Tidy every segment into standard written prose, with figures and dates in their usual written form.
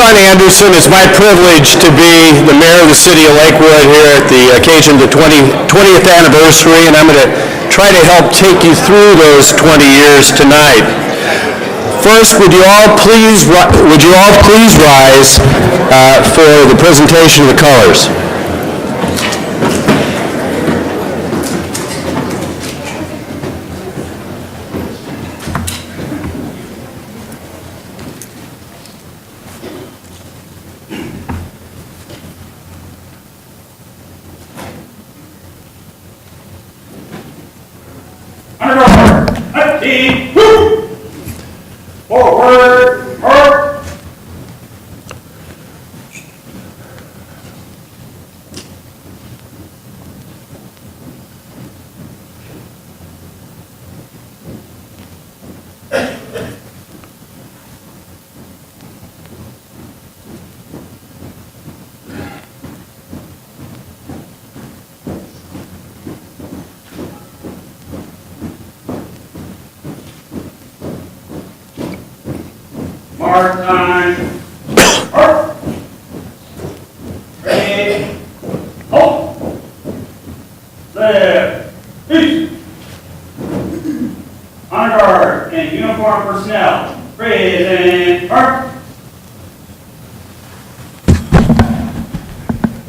John Anderson. It's my privilege to be the mayor of the City of Lakewood here at the occasion of the 20th anniversary, and I'm going to try to help take you through those 20 years tonight. First, would you all please rise for the presentation of the colors? Forward, march. Mark time. Mark. Ready. Halt. Left. East. Honor guard and uniform personnel. Present. Mark.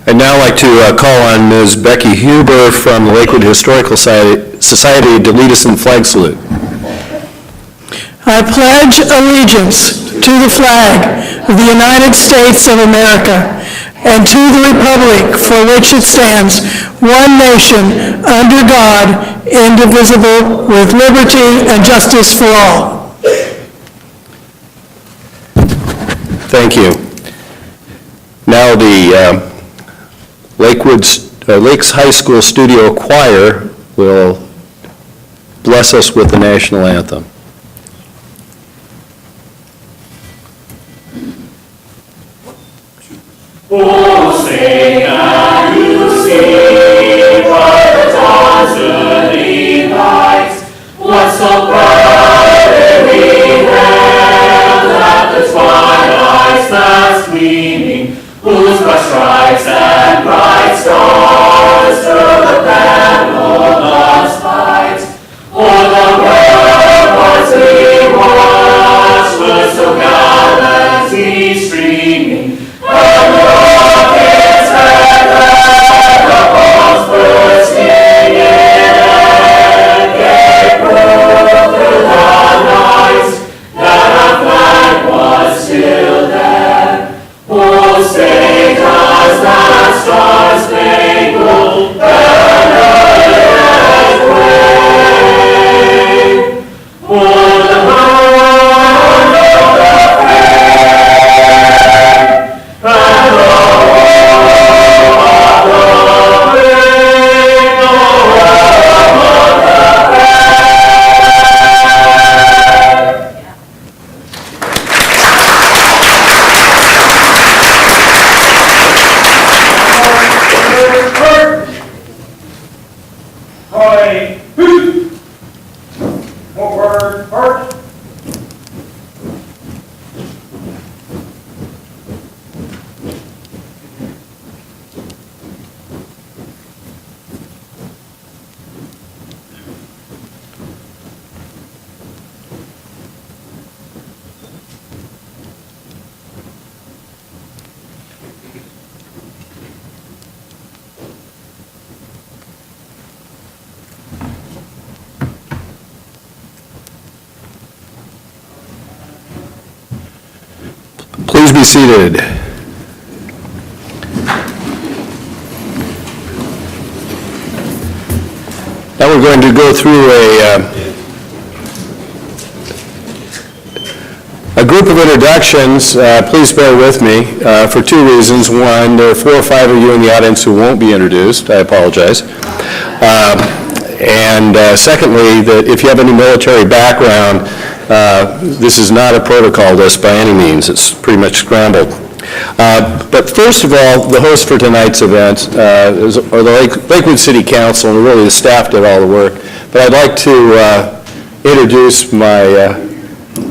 I'd now like to call on Ms. Becky Huber from the Lakewood Historical Society to lead us in flag salute. I pledge allegiance to the flag of the United States of America and to the republic for which it stands, one nation, under God, indivisible, with liberty and justice for all. Thank you. Now the Lakes High School Studio Choir will bless us with the national anthem. Oh, sing and you see, by the dawn's early light, what so proudly we hailed at the twilight's last gleaming, whose broad stripes and bright stars through the battle of fight. Oh, the world was we watched was so gallantly streaming, and the rockets had the bombs bursting in and gave proof through the night that our flag was still there. Oh, say does that star-spangled banner yet wave? Oh, the bird of the flag and the forward, march. Please be seated. Now we're going to go through a group of introductions. Please bear with me for two reasons. One, there are 4 or 5 of you in the audience who won't be introduced. I apologize. And secondly, that if you have any military background, this is not a protocol list by any means. It's pretty much scrambled. But first of all, the host for tonight's event are the Lakewood City Council, and really the staff did all the work. But I'd like to introduce my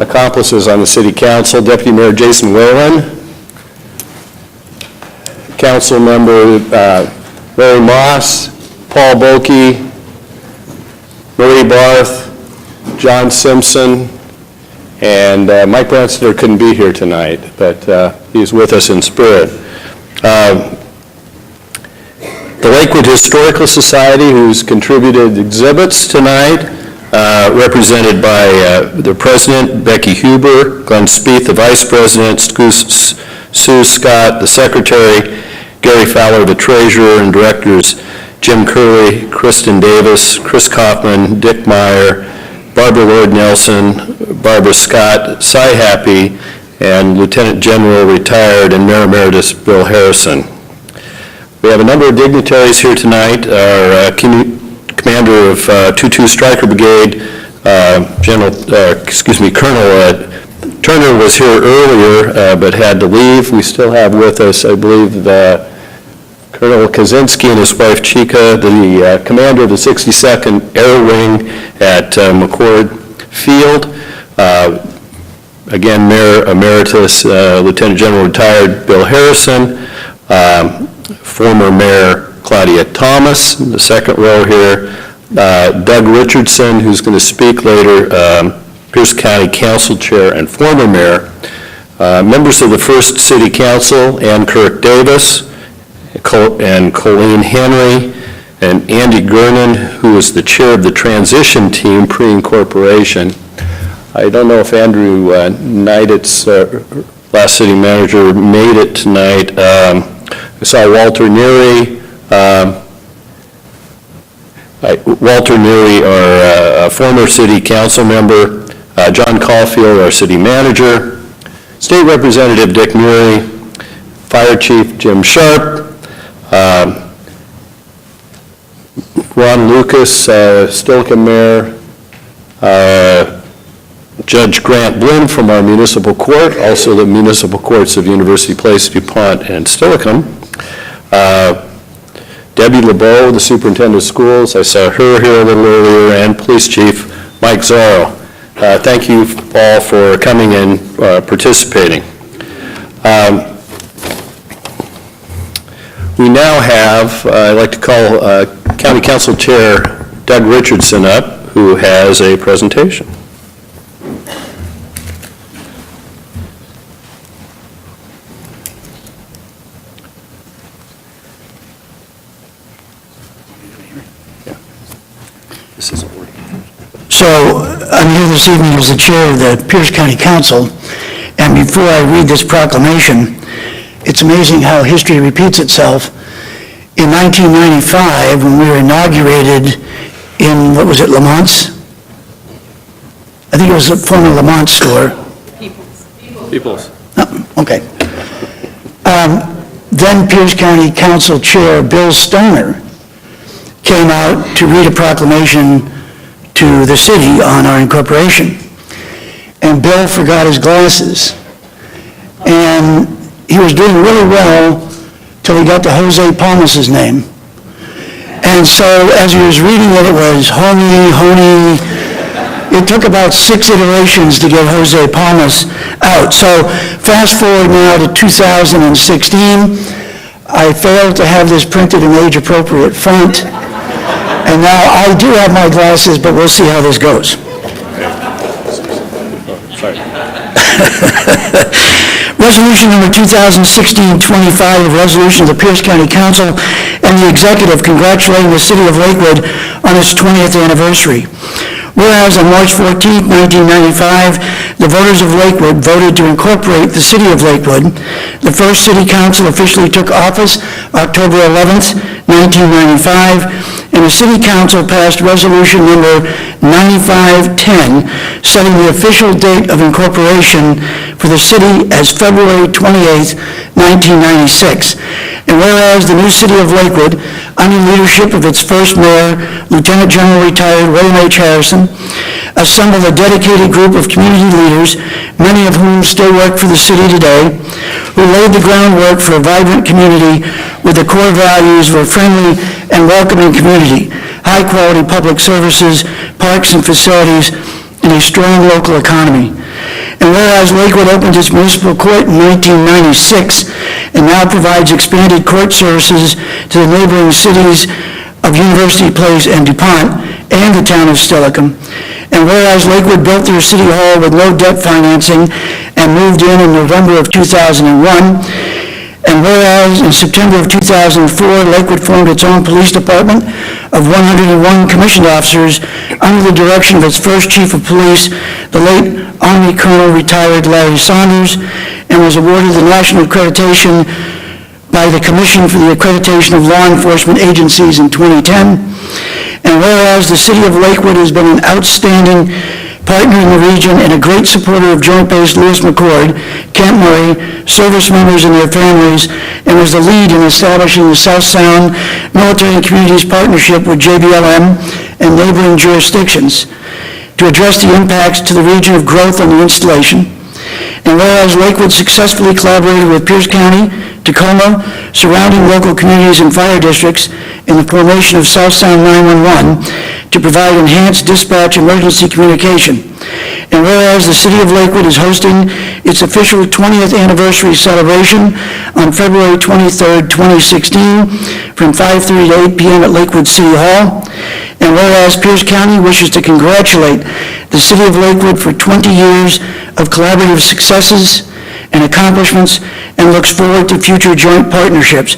accomplices on the City Council. Deputy Mayor Jason Whalen, council member Larry Moss, Paul Boki, Marie Barth, John Simpson, and Mike Branstetter couldn't be here tonight, but he's with us in spirit. The Lakewood Historical Society, who's contributed exhibits tonight, represented by the president, Becky Huber, Glenn Spieth, the vice president, Sue Scott, the secretary, Gary Fowler, the treasurer, and directors Jim Curley, Kristen Davis, Chris Kaufman, Dick Meyer, Barbara Lord Nelson, Barbara Scott, Cy Happy, and Lieutenant General retired and Mayor Emeritus Bill Harrison. We have a number of dignitaries here tonight. Our commander of 22 Stryker Brigade, Colonel Turner was here earlier, but had to leave. We still have with us, I believe, Colonel Kaczynski and his wife Chica, the commander of the 62nd Air Wing at McCord Field. Again, Mayor Emeritus, Lieutenant General retired Bill Harrison, former Mayor Claudia Thomas, in the second row here, Doug Richardson, who's going to speak later, Pierce County Council Chair and former Mayor, members of the First City Council, Ann Kirk Davis, and Colleen Henry, and Andy Gernon, who is the chair of the transition team pre-incorporation. I don't know if Andrew Neiditz, last city manager, made it tonight. I saw Walter Neary. Walter Neary, our former city council member, John Caulfield, our city manager, State Representative Dick Neary, Fire Chief Jim Sharp, Ron Lucas, Stilican Mayor, Judge Grant Blinn from our municipal court, also the municipal courts of University Place, DuPont, and Steilacoom. Debbie LeBeau, the superintendent of schools, I saw her here a little earlier, and Police Chief Mike Zorro. Thank you all for coming and participating. We now have, I'd like to call County Council Chair Doug Richardson up, who has a presentation. So I'm here this evening as the chair of the Pierce County Council, and before I read this proclamation, it's amazing how history repeats itself. In 1995, when we were inaugurated in, what was it, Lamont's? I think it was the former Lamont store. Peoples. Oh, okay. Then Pierce County Council Chair Bill Stoner came out to read a proclamation to the city on our incorporation. And Bill forgot his glasses. And he was doing really well till he got to Jose Palmas's name. And so as he was reading it, it was Honey. It took about 6 iterations to get Jose Palmas out. So fast forward now to 2016. I failed to have this printed in age-appropriate font. And now I do have my glasses, but we'll see how this goes. Sorry. Resolution number 2016-25, a resolution of the Pierce County Council and the Executive congratulating the City of Lakewood on its 20th anniversary. Whereas on March 14, 1995, the voters of Lakewood voted to incorporate the City of Lakewood. The first City Council officially took office October 11, 1995, and the City Council passed Resolution number 9510, setting the official date of incorporation for the city as February 28, 1996. And whereas the new City of Lakewood, under leadership of its first mayor, Lieutenant General retired William H. Harrison, assembled a dedicated group of community leaders, many of whom still work for the city today, who laid the groundwork for a vibrant community with the core values of a friendly and welcoming community, high-quality public services, parks and facilities, and a strong local economy. And whereas Lakewood opened its municipal court in 1996 and now provides expanded court services to the neighboring cities of University Place and DuPont and the town of Steilacoom. And whereas Lakewood built their city hall with no debt financing and moved in November of 2001, and whereas in September of 2004, Lakewood formed its own police department of 101 commissioned officers under the direction of its first chief of police, the late Army Colonel retired Larry Saunders, and was awarded the national accreditation by the Commission for the Accreditation of Law Enforcement Agencies in 2010. And whereas the City of Lakewood has been an outstanding partner in the region and a great supporter of Joint Base Lewis McChord, Camp Murray, service members and their families, and was the lead in establishing the South Sound Military and Communities Partnership with JBLM and neighboring jurisdictions to address the impacts to the region of growth on the installation. And whereas Lakewood successfully collaborated with Pierce County, Tacoma, surrounding local communities and fire districts in the formation of South Sound 911 to provide enhanced dispatch emergency communication. And whereas the City of Lakewood is hosting its official 20th anniversary celebration on February 23rd, 2016 from 5:30 to 8 p.m. at Lakewood City Hall. And whereas Pierce County wishes to congratulate the City of Lakewood for 20 years of collaborative successes and accomplishments and looks forward to future joint partnerships.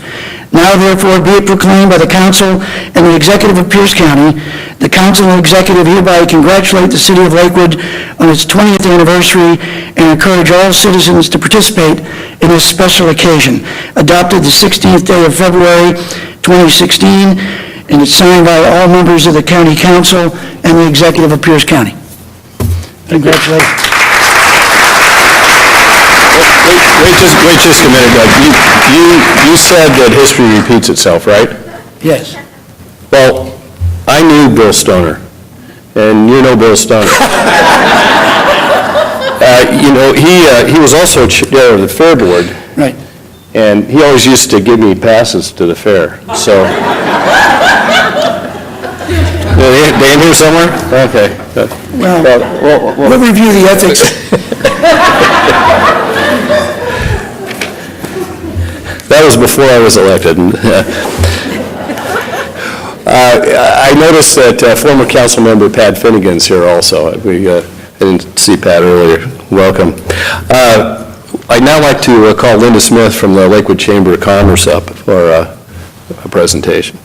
Now therefore be it proclaimed by the Council and the Executive of Pierce County, the Council and Executive hereby congratulate the City of Lakewood on its 20th anniversary and encourage all citizens to participate in this special occasion. Adopted the 16th day of February 2016, and it's signed by all members of the County Council and the Executive of Pierce County. Congratulations. Wait just a minute, Doug. You said that history repeats itself, right? Yes. Well, I knew Bill Stoner, and you know Bill Stoner. He was also chair of the fair board, Right. and he always used to give me passes to the fair, so. They in here somewhere? Okay. Well, we'll review the ethics. That was before I was elected. I noticed that former council member Pat Finnegan's here also. I didn't see Pat earlier. Welcome. I'd now like to call Linda Smith from the Lakewood Chamber of Commerce up for a presentation.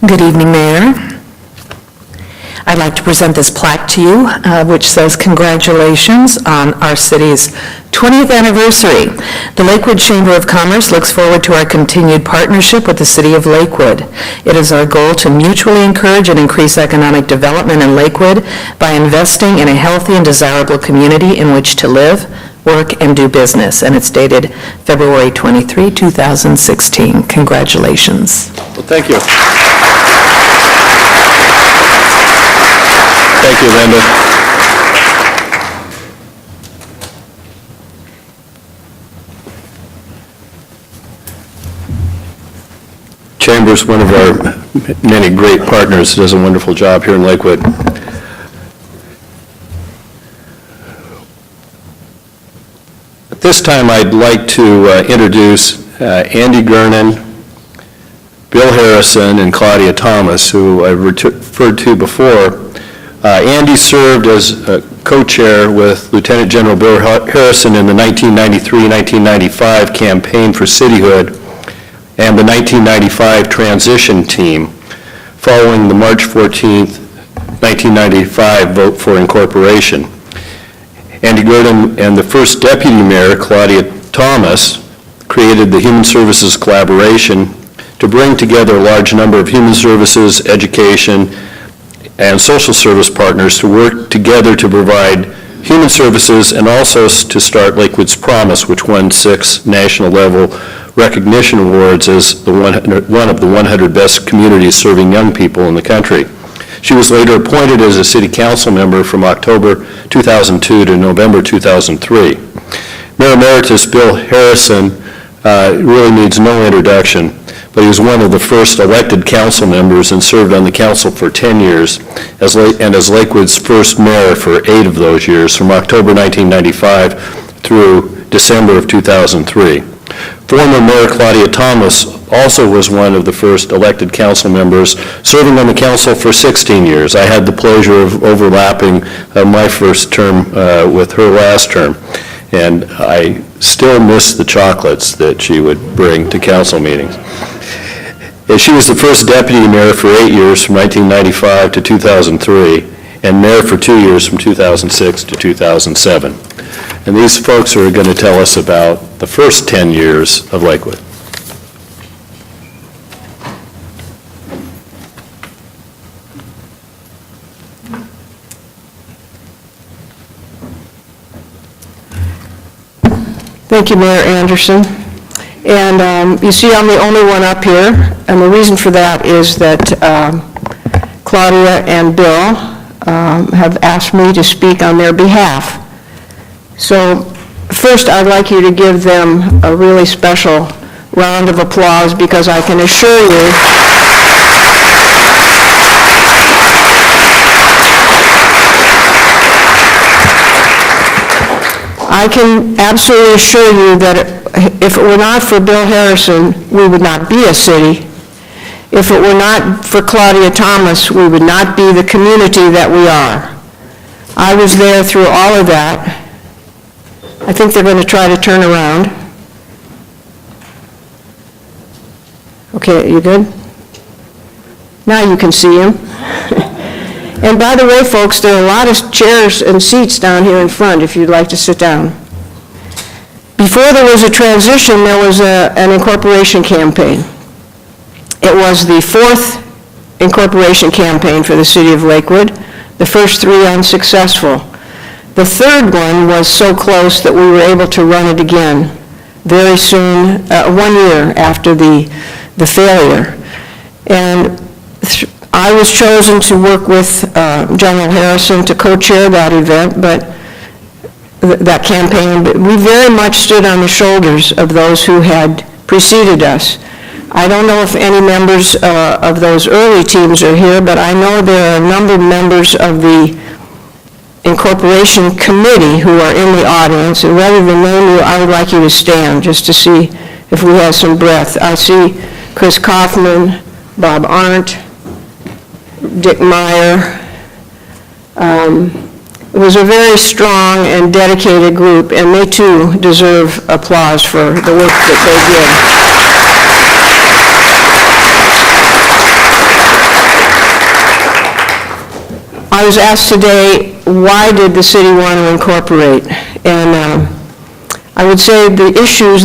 Good evening, Mayor. I'd like to present this plaque to you, which says congratulations on our city's 20th anniversary. The Lakewood Chamber of Commerce looks forward to our continued partnership with the City of Lakewood. It is our goal to mutually encourage and increase economic development in Lakewood by investing in a healthy and desirable community in which to live, work, and do business. And it's dated February 23, 2016. Congratulations. Well, thank you. Thank you, Linda. Chamber's one of our many great partners, does a wonderful job here in Lakewood. At this time, I'd like to introduce Andy Gernon, Bill Harrison, and Claudia Thomas, who I referred to before. Andy served as co-chair with Lieutenant General Bill Harrison in the 1993-1995 campaign for cityhood and the 1995 transition team, following the March 14th, 1995 vote for incorporation. Andy Gurdon and the first deputy mayor, Claudia Thomas, created the Human Services Collaboration to bring together a large number of human services, education, and social service partners to work together to provide human services and also to start Lakewood's Promise, which won 6 national level recognition awards as one of the 100 best communities serving young people in the country. She was later appointed as a city council member from October 2002 to November 2003. Mayor Emeritus Bill Harrison really needs no introduction, but he was one of the first elected council members and served on the council for 10 years, and as Lakewood's first mayor for 8 of those years, from October 1995 through December of 2003. Former Mayor Claudia Thomas also was one of the first elected council members, serving on the council for 16 years. I had the pleasure of overlapping my first term with her last term, and I still miss the chocolates that she would bring to council meetings. And she was the first deputy mayor for 8 years, from 1995 to 2003, and mayor for 2 years, from 2006 to 2007. And these folks are going to tell us about the first 10 years of Lakewood. Thank you, Mayor Anderson. And you see I'm the only one up here, and the reason for that is that Claudia and Bill have asked me to speak on their behalf. So first, I'd like you to give them a really special round of applause, because I can assure you I can absolutely assure you that if it were not for Bill Harrison, we would not be a city. If it were not for Claudia Thomas, we would not be the community that we are. I was there through all of that. I think they're going to try to turn around. Okay, you good? Now you can see him. And by the way, folks, there are a lot of chairs and seats down here in front if you'd like to sit down. Before there was a transition, there was an incorporation campaign. It was the 4th incorporation campaign for the City of Lakewood, the first 3 unsuccessful. The 3rd one was so close that we were able to run it again very soon, 1 year after the failure. And I was chosen to work with General Harrison to co-chair that event, but that campaign. But we very much stood on the shoulders of those who had preceded us. I don't know if any members of those early teams are here, but I know there are a number of members of the Incorporation Committee who are in the audience, and rather than name you, I would like you to stand just to see if we have some breath. I see Chris Kaufman, Bob Arndt, Dick Meyer. It was a very strong and dedicated group, and they too deserve applause for the work that they did. I was asked today, why did the city want to incorporate? And I would say the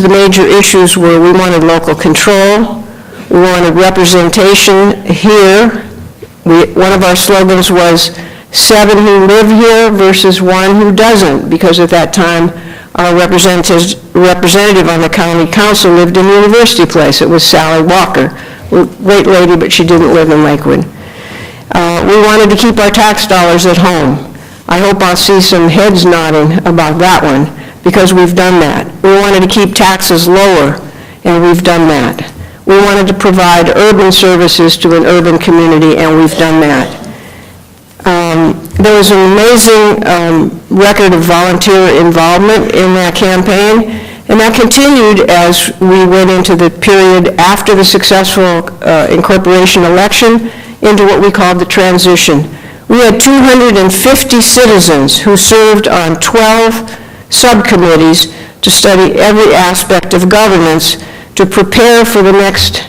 major issues were we wanted local control, we wanted representation here. One of our slogans was 7 who live here versus 1 who doesn't, because at that time our representative on the county council lived in University Place. It was Sally Walker, a great lady, but she didn't live in Lakewood. We wanted to keep our tax dollars at home. I hope I'll see some heads nodding about that one, because we've done that. We wanted to keep taxes lower, and we've done that. We wanted to provide urban services to an urban community, and we've done that. There was an amazing record of volunteer involvement in that campaign, and that continued as we went into the period after the successful incorporation election into what we called the transition. We had 250 citizens who served on 12 subcommittees to study every aspect of governance to prepare for the next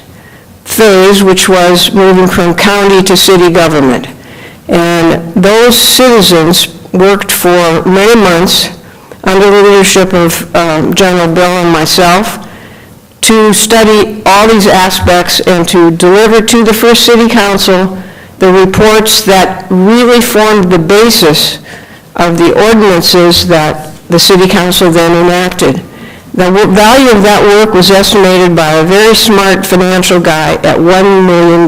phase, which was moving from county to city government. And those citizens worked for many months under the leadership of General Bill and myself to study all these aspects and to deliver to the first city council the reports that really formed the basis of the ordinances that the city council then enacted. The value of that work was estimated by a very smart financial guy at $1 million.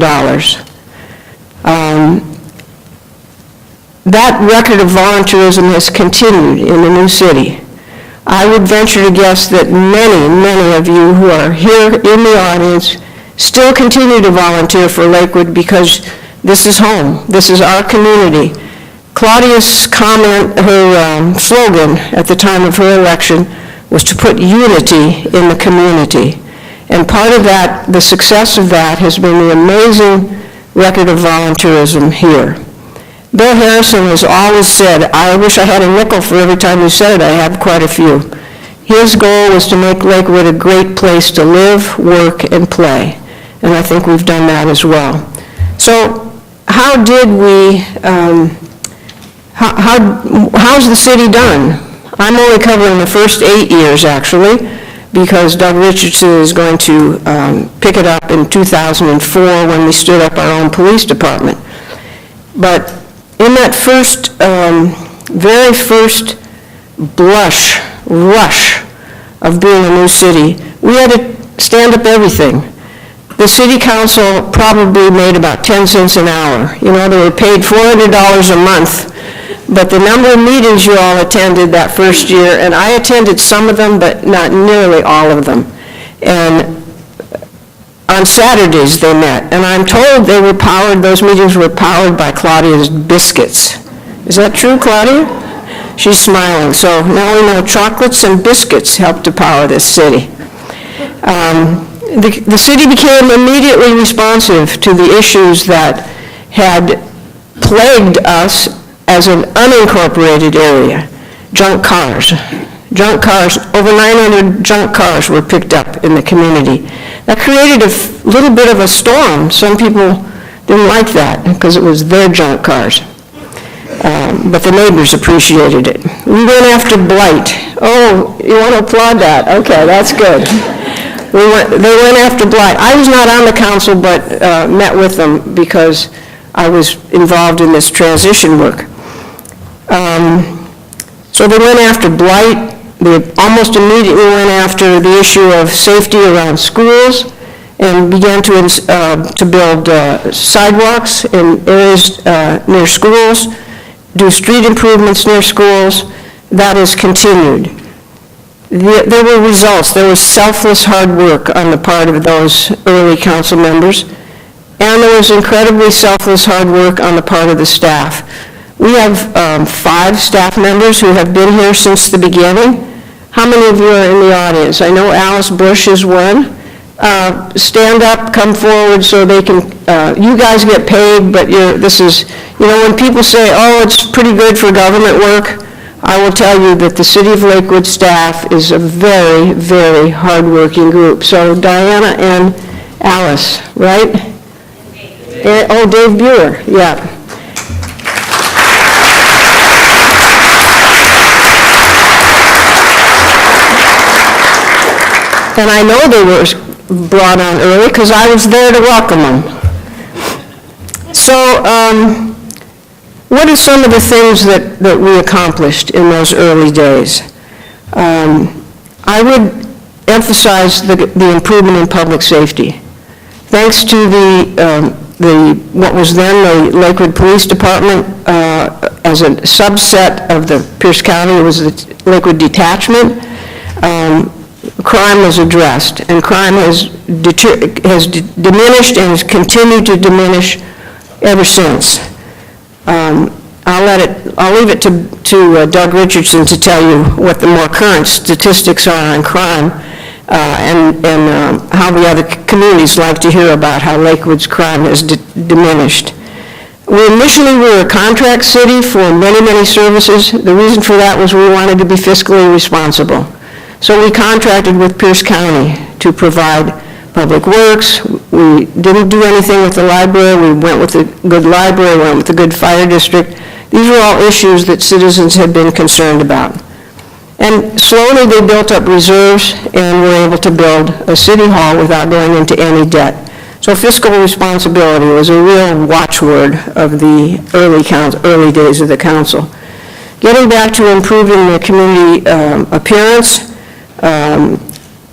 That record of volunteerism has continued in the new city. I would venture to guess that many, many of you who are here in the audience still continue to volunteer for Lakewood because this is home. This is our community. Claudia's comment, her slogan at the time of her election was to put unity in the community. And part of that, the success of that, has been the amazing record of volunteerism here. Bill Harrison has always said, I wish I had a nickel for every time you said it. I have quite a few. His goal was to make Lakewood a great place to live, work, and play. And I think we've done that as well. So how did we, how's the city done? I'm only covering the first 8 years, actually, because Doug Richardson is going to pick it up in 2004 when we stood up our own police department. But in that first, very first rush of being a new city, we had to stand up everything. The city council probably made about 10 cents an hour. You know, they were paid $400 a month. But the number of meetings you all attended that first year, and I attended some of them, but not nearly all of them. And on Saturdays they met, and I'm told they were powered, those meetings were powered by Claudia's biscuits. Is that true, Claudia? She's smiling. So now we know chocolates and biscuits help to power this city. The city became immediately responsive to the issues that had plagued us as an unincorporated area. Junk cars. Junk cars, over 900 junk cars were picked up in the community. That created a little bit of a storm. Some people didn't like that because it was their junk cars. But the neighbors appreciated it. We went after blight. Oh, you want to applaud that? Okay, that's good. They went after blight. I was not on the council, but met with them because I was involved in this transition work. So they went after blight. They almost immediately went after the issue of safety around schools and began to build sidewalks in areas near schools, do street improvements near schools. That has continued. There were results. There was selfless hard work on the part of those early council members, and there was incredibly selfless hard work on the part of the staff. We have 5 staff members who have been here since the beginning. How many of you are in the audience? I know Alice Bush is one. Stand up, come forward so they can, you guys get paid, but this is, you know, when people say, oh, it's pretty good for government work, I will tell you that the City of Lakewood staff is a very, very hardworking group. So Diana and Alice, right? Oh, Dave Buer, yeah. And I know they were brought on early because I was there to welcome them. So what are some of the things that we accomplished in those early days? I would emphasize the improvement in public safety. Thanks to what was then the Lakewood Police Department, as a subset of the Pierce County, it was the Lakewood Detachment, crime was addressed, and crime has diminished and has continued to diminish ever since. I'll leave it to Doug Richardson to tell you what the more current statistics are on crime, and how the other communities like to hear about how Lakewood's crime has diminished. Initially, we were a contract city for many, many services. The reason for that was we wanted to be fiscally responsible. So we contracted with Pierce County to provide public works. We didn't do anything with the library. We went with a good library, went with a good fire district. These were all issues that citizens had been concerned about. And slowly they built up reserves and were able to build a city hall without going into any debt. So fiscal responsibility was a real watchword of the early days of the council. Getting back to improving the community appearance,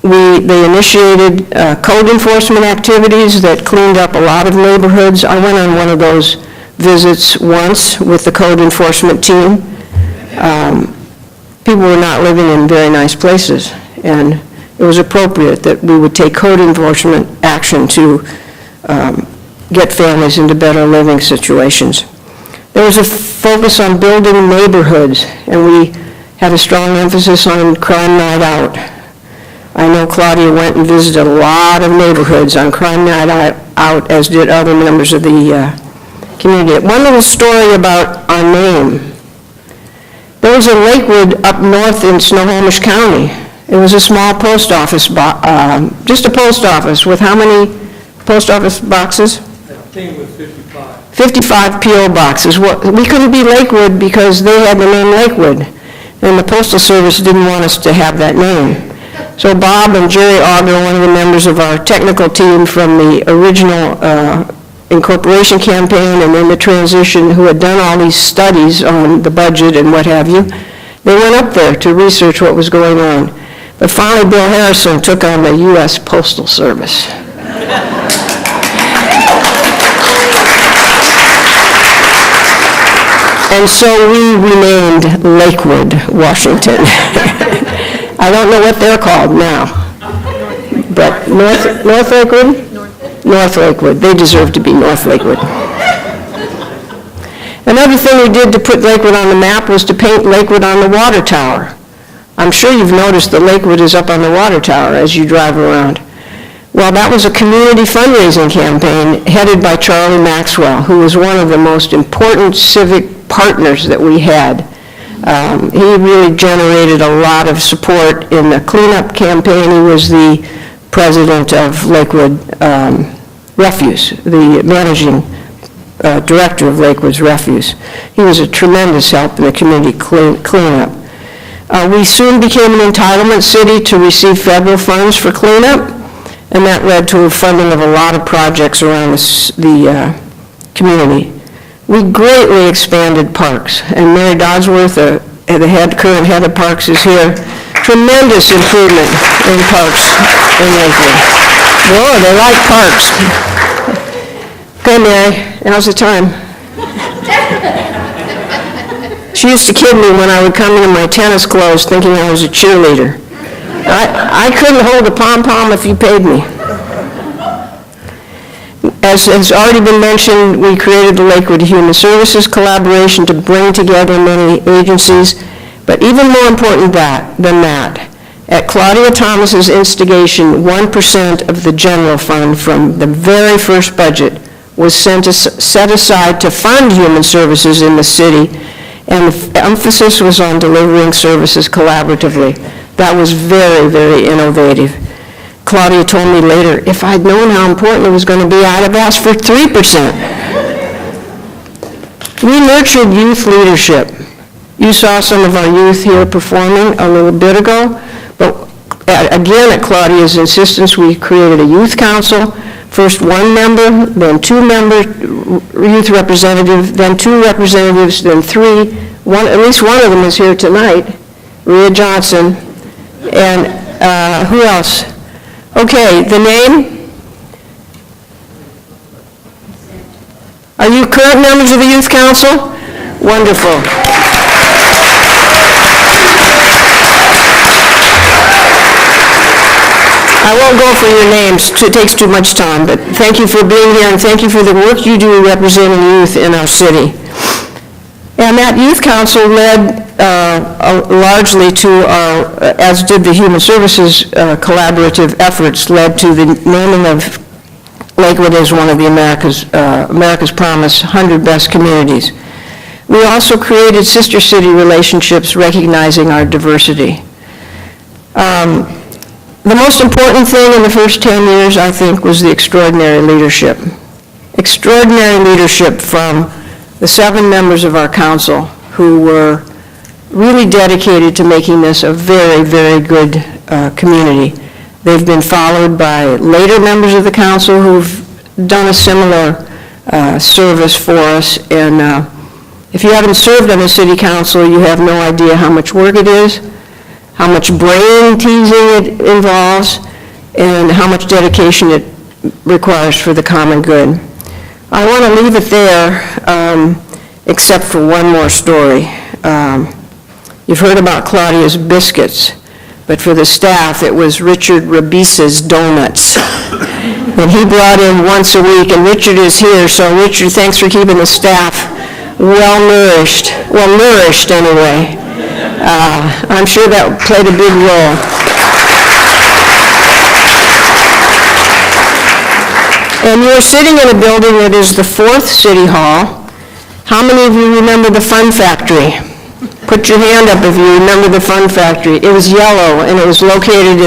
they initiated code enforcement activities that cleaned up a lot of neighborhoods. I went on one of those visits once with the code enforcement team. people were not living in very nice places, and it was appropriate that we would take code enforcement action to get families into better living situations. There was a focus on building neighborhoods, and we had a strong emphasis on crime night out. I know Claudia went and visited a lot of neighborhoods on crime night out, as did other members of the community. One little story about our name. There was a Lakewood up north in Snohomish County. It was a small post office, just a post office with how many post office boxes? I think it was 55. 55 P.O. boxes. We couldn't be Lakewood because they had the name Lakewood, and the Postal Service didn't want us to have that name. So Bob and Jerry Auger, one of the members of our technical team from the original incorporation campaign and then the transition, who had done all these studies on the budget and what have you, they went up there to research what was going on. But finally, Bill Harrison took on the U.S. Postal Service. And so we remained Lakewood, Washington. I don't know what they're called now, but North Lakewood? North Lakewood. They deserve to be North Lakewood. Another thing we did to put Lakewood on the map was to paint Lakewood on the water tower. I'm sure you've noticed that Lakewood is up on the water tower as you drive around. Well, that was a community fundraising campaign headed by Charlie Maxwell, who was one of the most important civic partners that we had. He really generated a lot of support in the cleanup campaign. He was the president of Lakewood Refuse, the managing director of Lakewood's Refuse. He was a tremendous help in the community cleanup. We soon became an entitlement city to receive federal funds for cleanup, and that led to a funding of a lot of projects around the community. We greatly expanded parks, and Mary Dodsworth, the current head of parks, is here. Tremendous improvement in parks in Lakewood. Boy, they like parks. Okay, Mary, now's the time. She used to kid me when I would come in my tennis clothes thinking I was a cheerleader. I couldn't hold a pom-pom if you paid me. As has already been mentioned, we created the Lakewood Human Services collaboration to bring together many agencies, but even more important than that, at Claudia Thomas's instigation, 1% of the general fund from the very first budget was set aside to fund human services in the city, and the emphasis was on delivering services collaboratively. That was very, very innovative. Claudia told me later, if I'd known how important it was going to be, I'd have asked for 3%. We nurtured youth leadership. You saw some of our youth here performing a little bit ago, but again, at Claudia's insistence, we created a youth council. First one member, then two-member youth representative, then two representatives, then three. At least one of them is here tonight, Rhea Johnson. And who else? Okay, the name? Are you current members of the Youth Council? Wonderful. I won't go for your names, it takes too much time, but thank you for being here and thank you for the work you do representing youth in our city. And that Youth Council led largely to our, as did the Human Services collaborative efforts, led to the naming of Lakewood as one of the America's Promise 100 Best Communities. We also created sister city relationships recognizing our diversity. The most important thing in the first 10 years, I think, was the extraordinary leadership. Extraordinary leadership from the 7 members of our council who were really dedicated to making this a very, very good community. They've been followed by later members of the council who've done a similar service for us. And if you haven't served on a city council, you have no idea how much work it is, how much brain teasing it involves, and how much dedication it requires for the common good. I want to leave it there, except for one more story. You've heard about Claudia's biscuits, but for the staff, it was Richard Rabisa's donuts. And he brought in once a week, and Richard is here, so Richard, thanks for keeping the staff well-nourished anyway. I'm sure that played a big role. And you're sitting in a building that is the 4th City Hall. How many of you remember the Fun Factory? Put your hand up if you remember the Fun Factory. It was yellow, and it was located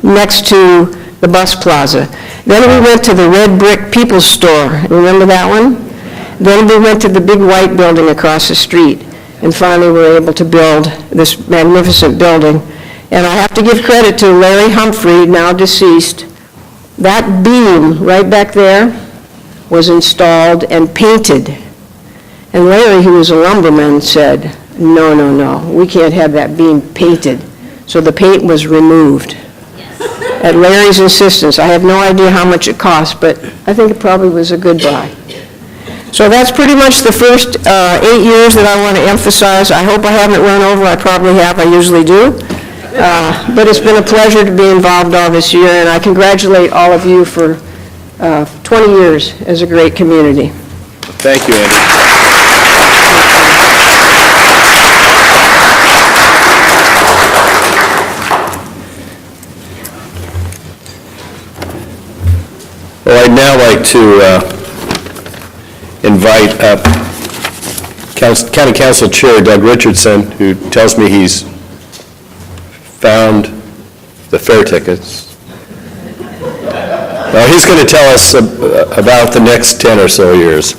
next to the bus plaza. Then we went to the red brick People's Store. Remember that one? Then we went to the big white building across the street, and finally we were able to build this magnificent building. And I have to give credit to Larry Humphrey, now deceased. That beam right back there was installed and painted. And Larry, who was a lumberman, said, no, we can't have that beam painted. So the paint was removed. At Larry's insistence. I have no idea how much it cost, but I think it probably was a good buy. So that's pretty much the first 8 years that I want to emphasize. I hope I haven't run over. I probably have. I usually do. But it's been a pleasure to be involved all this year, and I congratulate all of you for 20 years as a great community. Thank you, Andy. Well, I'd now like to invite up County Council Chair Doug Richardson, who tells me he's found the fare tickets. Now, he's going to tell us about the next 10 or so years.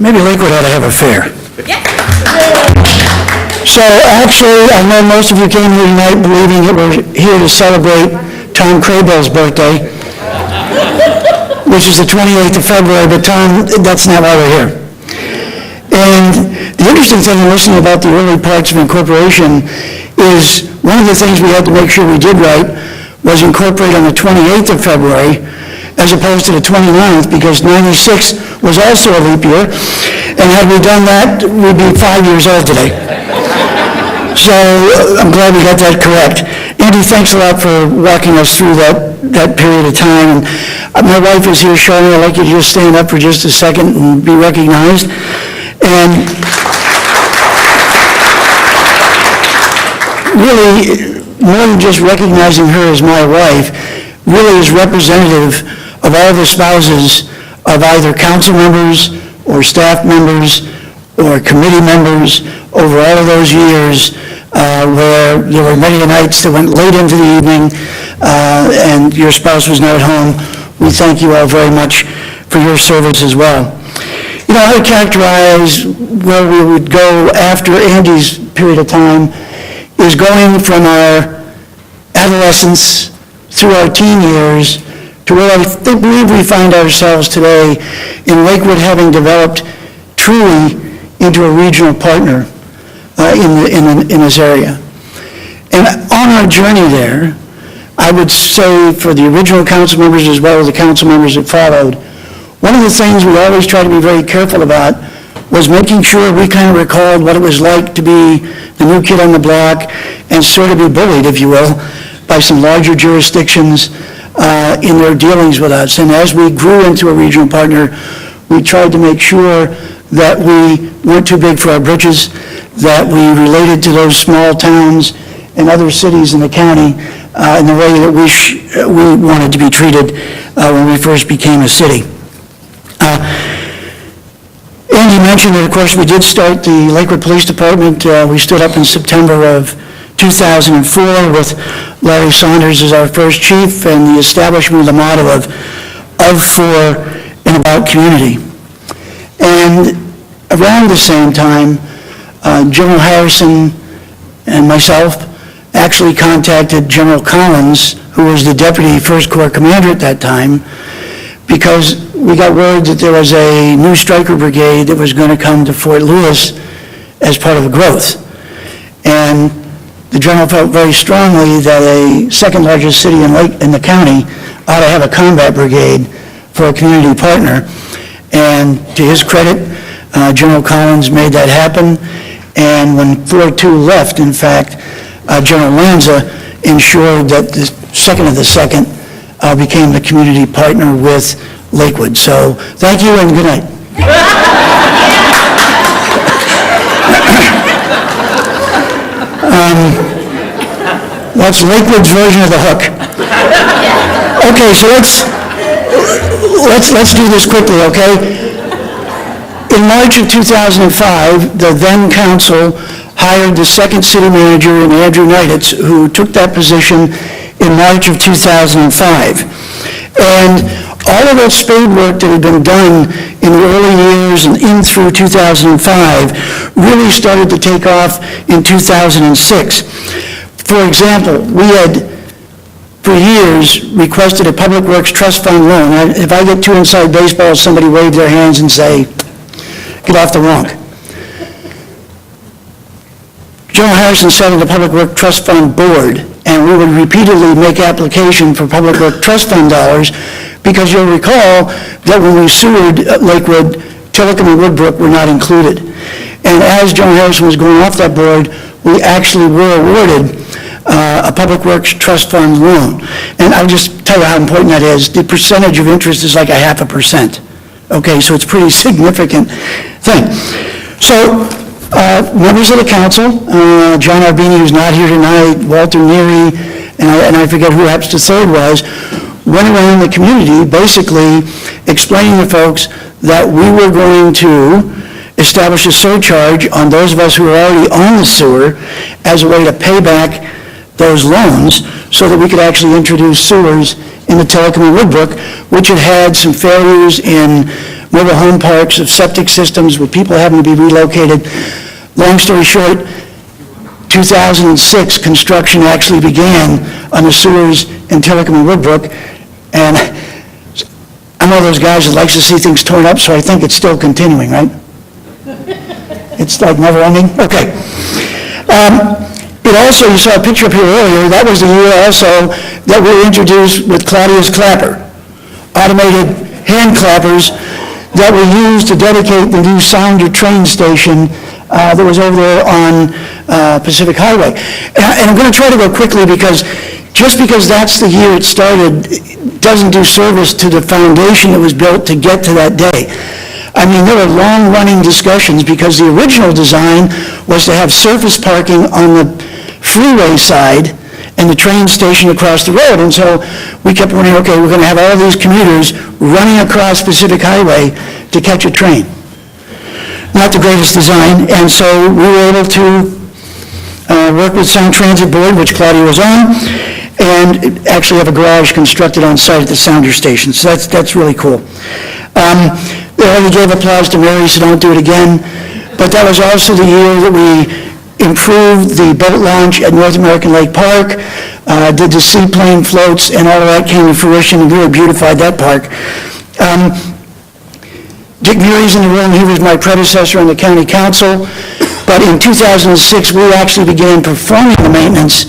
Maybe Lakewood ought to have a fair. So actually, I know most of you came here tonight believing that we're here to celebrate Tom Craybell's birthday, which is the 28th of February, but Tom, that's not why we're here. And the interesting thing in listening about the early parts of incorporation is one of the things we had to make sure we did right was incorporate on the 28th of February as opposed to the 29th, because 96 was also a leap year, and had we done that, we'd be 5 years old today. So I'm glad we got that correct. Andy, thanks a lot for walking us through that period of time. And my wife is here, Shawnee. I'd like you to just stand up for just a second and be recognized. And really, more than just recognizing her as my wife, really is representative of all the spouses of either council members or staff members or committee members over all of those years where there were many nights that went late into the evening and your spouse was not at home. We thank you all very much for your service as well. You know, I would characterize where we would go after Andy's period of time is going from our adolescence through our teen years to where I believe we find ourselves today in Lakewood, having developed truly into a regional partner in this area. And on our journey there, I would say for the original council members as well as the council members that followed, one of the things we always try to be very careful about was making sure we kind of recalled what it was like to be the new kid on the block and sort of be bullied, if you will, by some larger jurisdictions in their dealings with us. And as we grew into a regional partner, we tried to make sure that we weren't too big for our britches, that we related to those small towns and other cities in the county in the way that we wanted to be treated when we first became a city. Andy mentioned that, of course, we did start the Lakewood Police Department. We stood up in September of 2004 with Larry Saunders as our first chief and the establishment of the motto of for and about community. And around the same time, General Harrison and myself actually contacted General Collins, who was the Deputy First Corps Commander at that time, because we got word that there was a new Stryker Brigade that was going to come to Fort Lewis as part of the growth. And the General felt very strongly that a second largest city in the county ought to have a combat brigade for a community partner. And to his credit, General Collins made that happen. And when 4-2 left, in fact, General Lanza ensured that the second of the second became the community partner with Lakewood. So thank you and good night. That's Lakewood's version of the hook. Okay, so let's do this quickly, okay? In March of 2005, the then council hired the second city manager in Andrew Neiditz, who took that position in March of 2005. And all of that spade work that had been done in the early years and in through 2005 really started to take off in 2006. For example, we had, for years, requested a Public Works Trust Fund loan. If I get too inside baseball, somebody wave their hands and say, get off the wonk. General Harrison sat on the Public Works Trust Fund board, and we would repeatedly make application for Public Works Trust Fund dollars, because you'll recall that when we sued Lakewood, Tillicum and Woodbrook were not included. And as General Harrison was going off that board, we actually were awarded a Public Works Trust Fund loan. And I'll just tell you how important that is. The percentage of interest is like 0.5%. Okay, so it's a pretty significant thing. So, members of the council, John Arbini, who's not here tonight, Walter Neary, and I forget who perhaps the third was, went around the community basically explaining to folks that we were going to establish a surcharge on those of us who are already on the sewer as a way to pay back those loans so that we could actually introduce sewers in the Tillicum and Woodbrook, which had had some failures in mobile home parks of septic systems with people having to be relocated. Long story short, 2006, construction actually began on the sewers in Tillicum and Woodbrook, and I'm one of those guys that likes to see things torn up, so I think it's still continuing, right? It's like never ending? Okay. It also, you saw a picture up here earlier, that was the year also that we introduced with Claudia's Clapper, automated hand clappers that were used to dedicate the new Sounder train station that was over there on Pacific Highway. And I'm going to try to go quickly because just because that's the year it started, it doesn't do service to the foundation that was built to get to that day. I mean, there were long-running discussions because the original design was to have surface parking on the freeway side and the train station across the road. And so we kept wondering, okay, we're going to have all these commuters running across Pacific Highway to catch a train. Not the greatest design. And so we were able to work with Sound Transit Board, which Claudia was on, and actually have a garage constructed on site at the Sounder station. So that's really cool. They already gave applause to Mary, so don't do it again. But that was also the year that we improved the boat launch at North American Lake Park, did the seaplane floats, and all of that came to fruition and really beautified that park. Dick Murray's in the room. He was my predecessor on the county council. But in 2006, we actually began performing the maintenance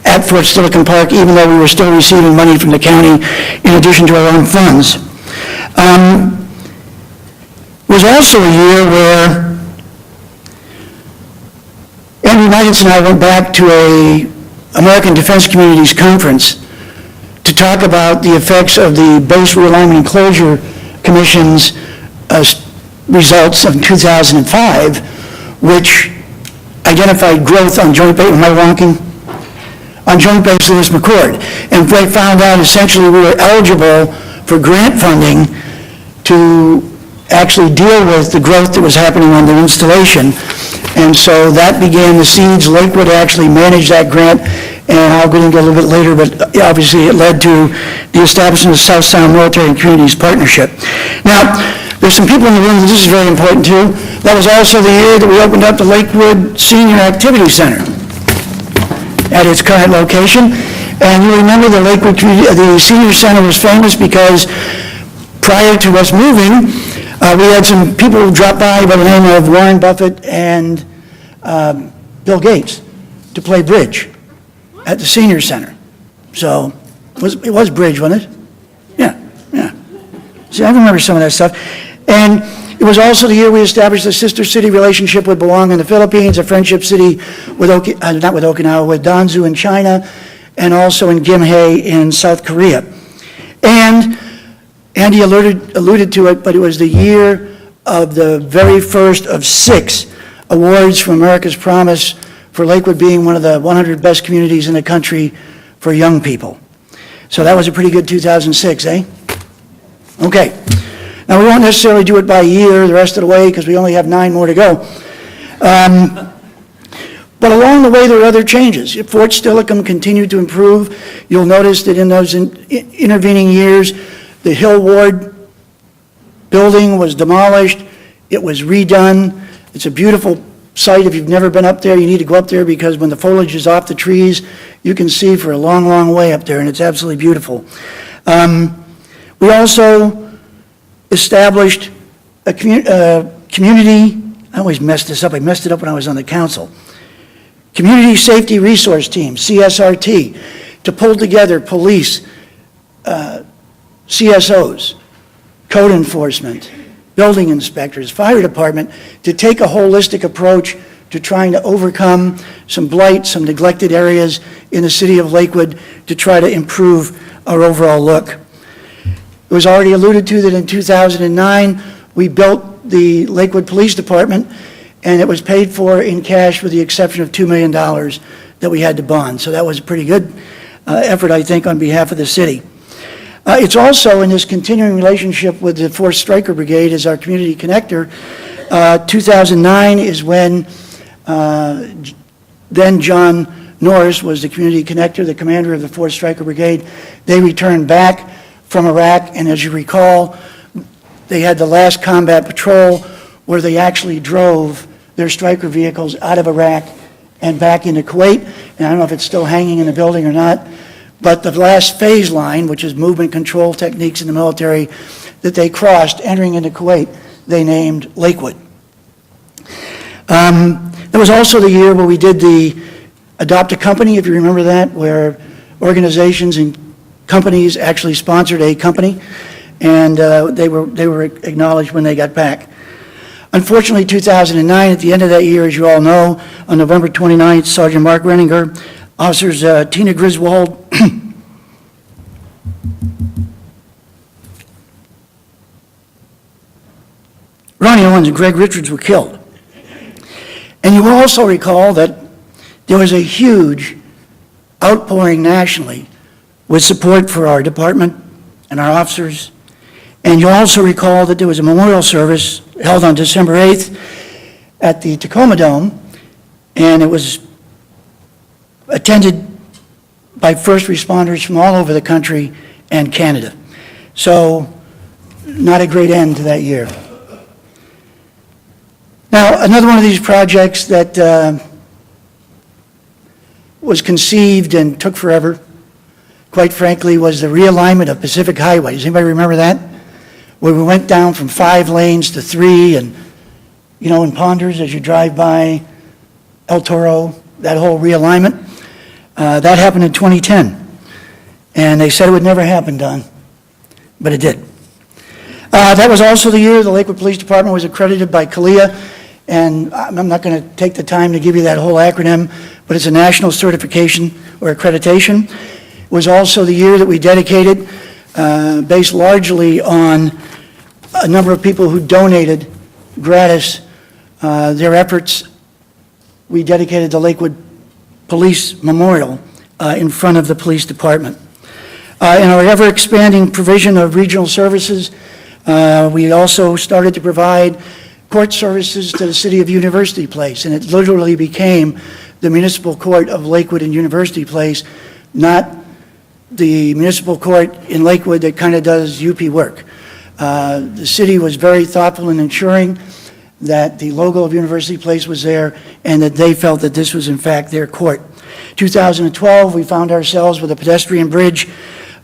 at Fort Steilacoom Park, even though we were still receiving money from the county in addition to our own funds. It was also a year where Andrew Neiditz and I went back to a American Defense Communities Conference to talk about the effects of the Base Realignment and Closure Commission's results of 2005, which identified growth on Joint Base, am I wonking? On Joint Base Lewis McChord. And they found out essentially we were eligible for grant funding to actually deal with the growth that was happening on the installation. And so that began the seeds. Lakewood actually managed that grant, and I'll get into it a little bit later, but obviously it led to the establishment of South Sound Military and Communities Partnership. Now, there's some people in the room that this is very important to. That was also the year that we opened up the Lakewood Senior Activity Center at its current location. And you remember the Lakewood the Senior Center was famous because prior to us moving, we had some people drop by the name of Warren Buffett and Bill Gates to play bridge at the Senior Center. So it was bridge, wasn't it? Yeah. See, I remember some of that stuff. And it was also the year we established a sister city relationship with Belong in the Philippines, a friendship city with, not with Okinawa, with Danzu in China, and also in Gimhae in South Korea. And Andy alluded to it, but it was the year of the very first of 6 awards from America's Promise for Lakewood being one of the 100 best communities in the country for young people. So that was a pretty good 2006, eh? Okay. Now, we won't necessarily do it by year the rest of the way because we only have 9 more to go. But along the way, there are other changes. Fort Steilacoom continued to improve. You'll notice that in those intervening years, the Hill Ward building was demolished. It was redone. It's a beautiful site. If you've never been up there, you need to go up there because when the foliage is off the trees, you can see for a long, long way up there, and it's absolutely beautiful. We also established a community, I always mess this up, I messed it up when I was on the council, Community Safety Resource Team, CSRT, to pull together police, CSOs, code enforcement, building inspectors, fire department, to take a holistic approach to trying to overcome some blight, some neglected areas in the city of Lakewood to try to improve our overall look. It was already alluded to that in 2009, we built the Lakewood Police Department, and it was paid for in cash with the exception of $2 million that we had to bond. So that was a pretty good effort, I think, on behalf of the city. It's also in this continuing relationship with the 4th Stryker Brigade as our community connector. 2009 is when then John Norris was the community connector, the commander of the 4th Stryker Brigade. They returned back from Iraq, and as you recall, they had the last combat patrol where they actually drove their Stryker vehicles out of Iraq and back into Kuwait. And I don't know if it's still hanging in the building or not, but the last phase line, which is movement control techniques in the military, that they crossed entering into Kuwait, they named Lakewood. There was also the year where we did the Adopt a Company, if you remember that, where organizations and companies actually sponsored a company, and they were acknowledged when they got back. Unfortunately, 2009, at the end of that year, as you all know, on November 29th, Sergeant Mark Renninger, Officers Tina Griswold, Ronnie Owens and Greg Richards were killed. And you will also recall that there was a huge outpouring nationally with support for our department and our officers. And you'll also recall that there was a memorial service held on December 8th at the Tacoma Dome, and it was attended by first responders from all over the country and Canada. So, not a great end to that year. Now, another one of these projects that was conceived and took forever, quite frankly, was the realignment of Pacific Highways. Anybody remember that? Where we went down from 5 lanes to 3, and, you know, in Ponders, as you drive by El Toro, that whole realignment, that happened in 2010. And they said it would never happen, Don, but it did. That was also the year the Lakewood Police Department was accredited by CALEA, and I'm not going to take the time to give you that whole acronym, but it's a national certification or accreditation. It was also the year that we dedicated, based largely on a number of people who donated gratis their efforts. We dedicated the Lakewood Police Memorial in front of the police department. In our ever-expanding provision of regional services, we also started to provide court services to the city of University Place, and it literally became the municipal court of Lakewood and University Place, not the municipal court in Lakewood that kind of does UP work. The city was very thoughtful in ensuring that the logo of University Place was there and that they felt that this was in fact their court. 2012, we found ourselves with a pedestrian bridge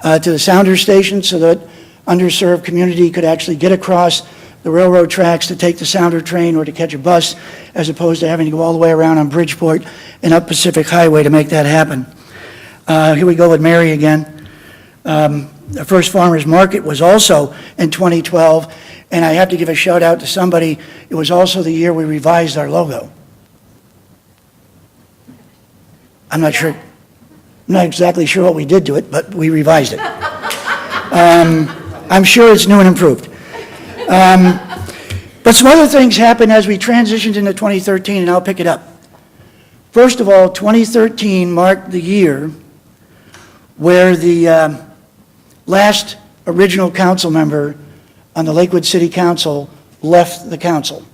to the Sounder Station so that underserved community could actually get across the railroad tracks to take the Sounder train or to catch a bus, as opposed to having to go all the way around on Bridgeport and up Pacific Highway to make that happen. Here we go with Mary again. The first farmers market was also in 2012, And I have to give a shout out to somebody. It was also the year we revised our logo. I'm not exactly sure what we did to it, but we revised it. I'm sure it's new and improved. But some other things happened as we transitioned into 2013, and I'll pick it up. First of all, 2013 marked the year where the last original council member on the Lakewood City Council left the council.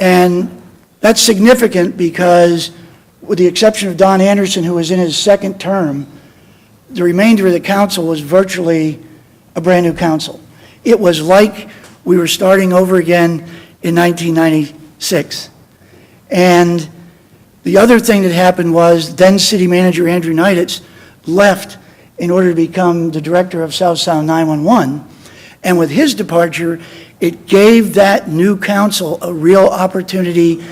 And that's significant because, with the exception of Don Anderson, who was in his second term, the remainder of the council was virtually a brand-new council. It was like we were starting over again in 1996. And the other thing that happened was then City Manager Andrew Neiditz left in order to become the director of South Sound 911. And with his departure, it gave that new council a real opportunity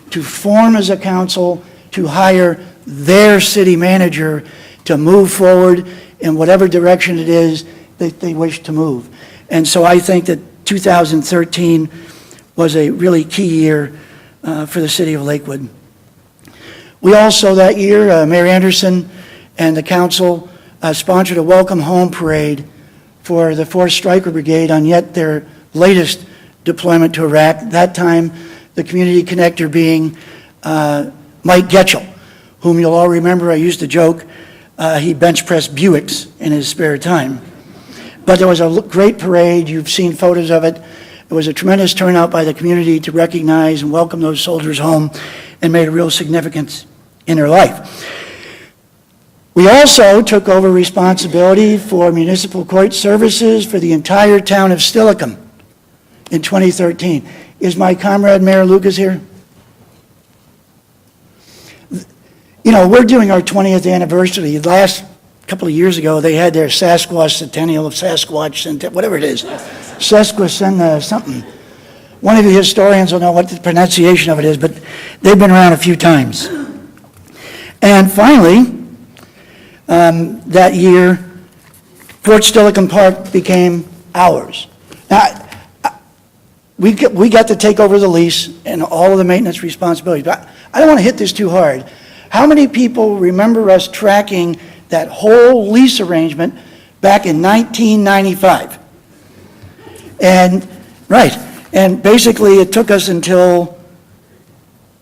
to form as a council, to hire their city manager to move forward in whatever direction it is that they wish to move. And so I think that 2013 was a really key year for the city of Lakewood. We also that year, Mayor Anderson and the council sponsored a welcome home parade for the 4th Stryker Brigade on yet their latest deployment to Iraq. That time, the community connector being Mike Getchell, whom you'll all remember. I used to joke he bench pressed Buicks in his spare time. But there was a great parade. You've seen photos of it. It was a tremendous turnout by the community to recognize and welcome those soldiers home, and made a real significance in their life. We also took over responsibility for municipal court services for the entire town of Steilacoom in 2013. Is my comrade Mayor Lucas here? You know, we're doing our 20th anniversary. The last couple of years ago, they had their Sasquatch Centennial of Sasquatch, whatever it is. Sesquicentennial something. One of you historians will know what the pronunciation of it is, but they've been around a few times. And finally, that year, Fort Steilacoom Park became ours. Now, we got to take over the lease and all of the maintenance responsibilities, but I don't want to hit this too hard. How many people remember us tracking that whole lease arrangement back in 1995? And basically it took us until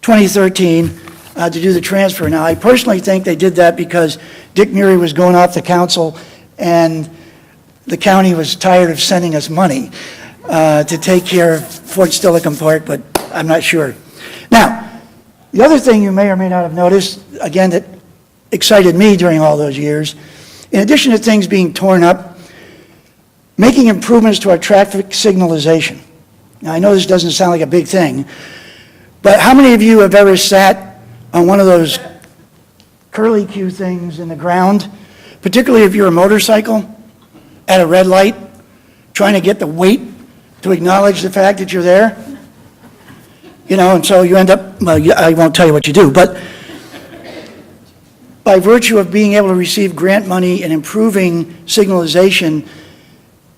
2013 to do the transfer. Now, I personally think they did that because Dick Murray was going off the council and the county was tired of sending us money to take care of Fort Steilacoom Park, but I'm not sure. Now, the other thing you may or may not have noticed, again, that excited me during all those years, in addition to things being torn up, making improvements to our traffic signalization. Now, I know this doesn't sound like a big thing, but how many of you have ever sat on one of those curlicue things in the ground, particularly if you're a motorcycle, at a red light, trying to get the weight to acknowledge the fact that you're there? You know, and so you end up, well, I won't tell you what you do, but by virtue of being able to receive grant money and improving signalization,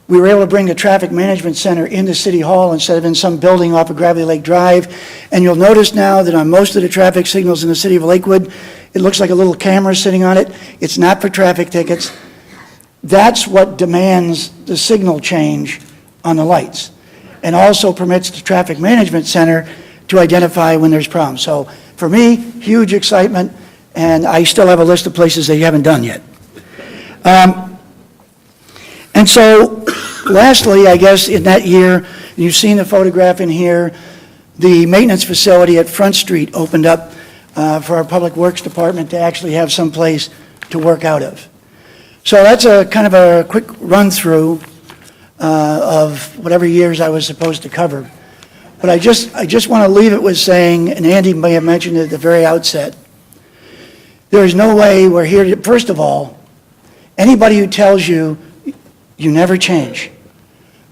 we were able to bring the traffic management center into City Hall instead of in some building off of Gravely Lake Drive. And you'll notice now that on most of the traffic signals in the city of Lakewood, it looks like a little camera sitting on it. It's not for traffic tickets. That's what demands the signal change on the lights, and also permits the traffic management center to identify when there's problems. So for me, huge excitement, and I still have a list of places they haven't done yet. And so, lastly, I guess in that year, you've seen the photograph in here, the maintenance facility at Front Street opened up for our Public Works Department to actually have some place to work out of. So that's a kind of a quick run-through of whatever years I was supposed to cover. But I just want to leave it with saying, and Andy may have mentioned it at the very outset, there is no way we're here to, first of all, anybody who tells you you never change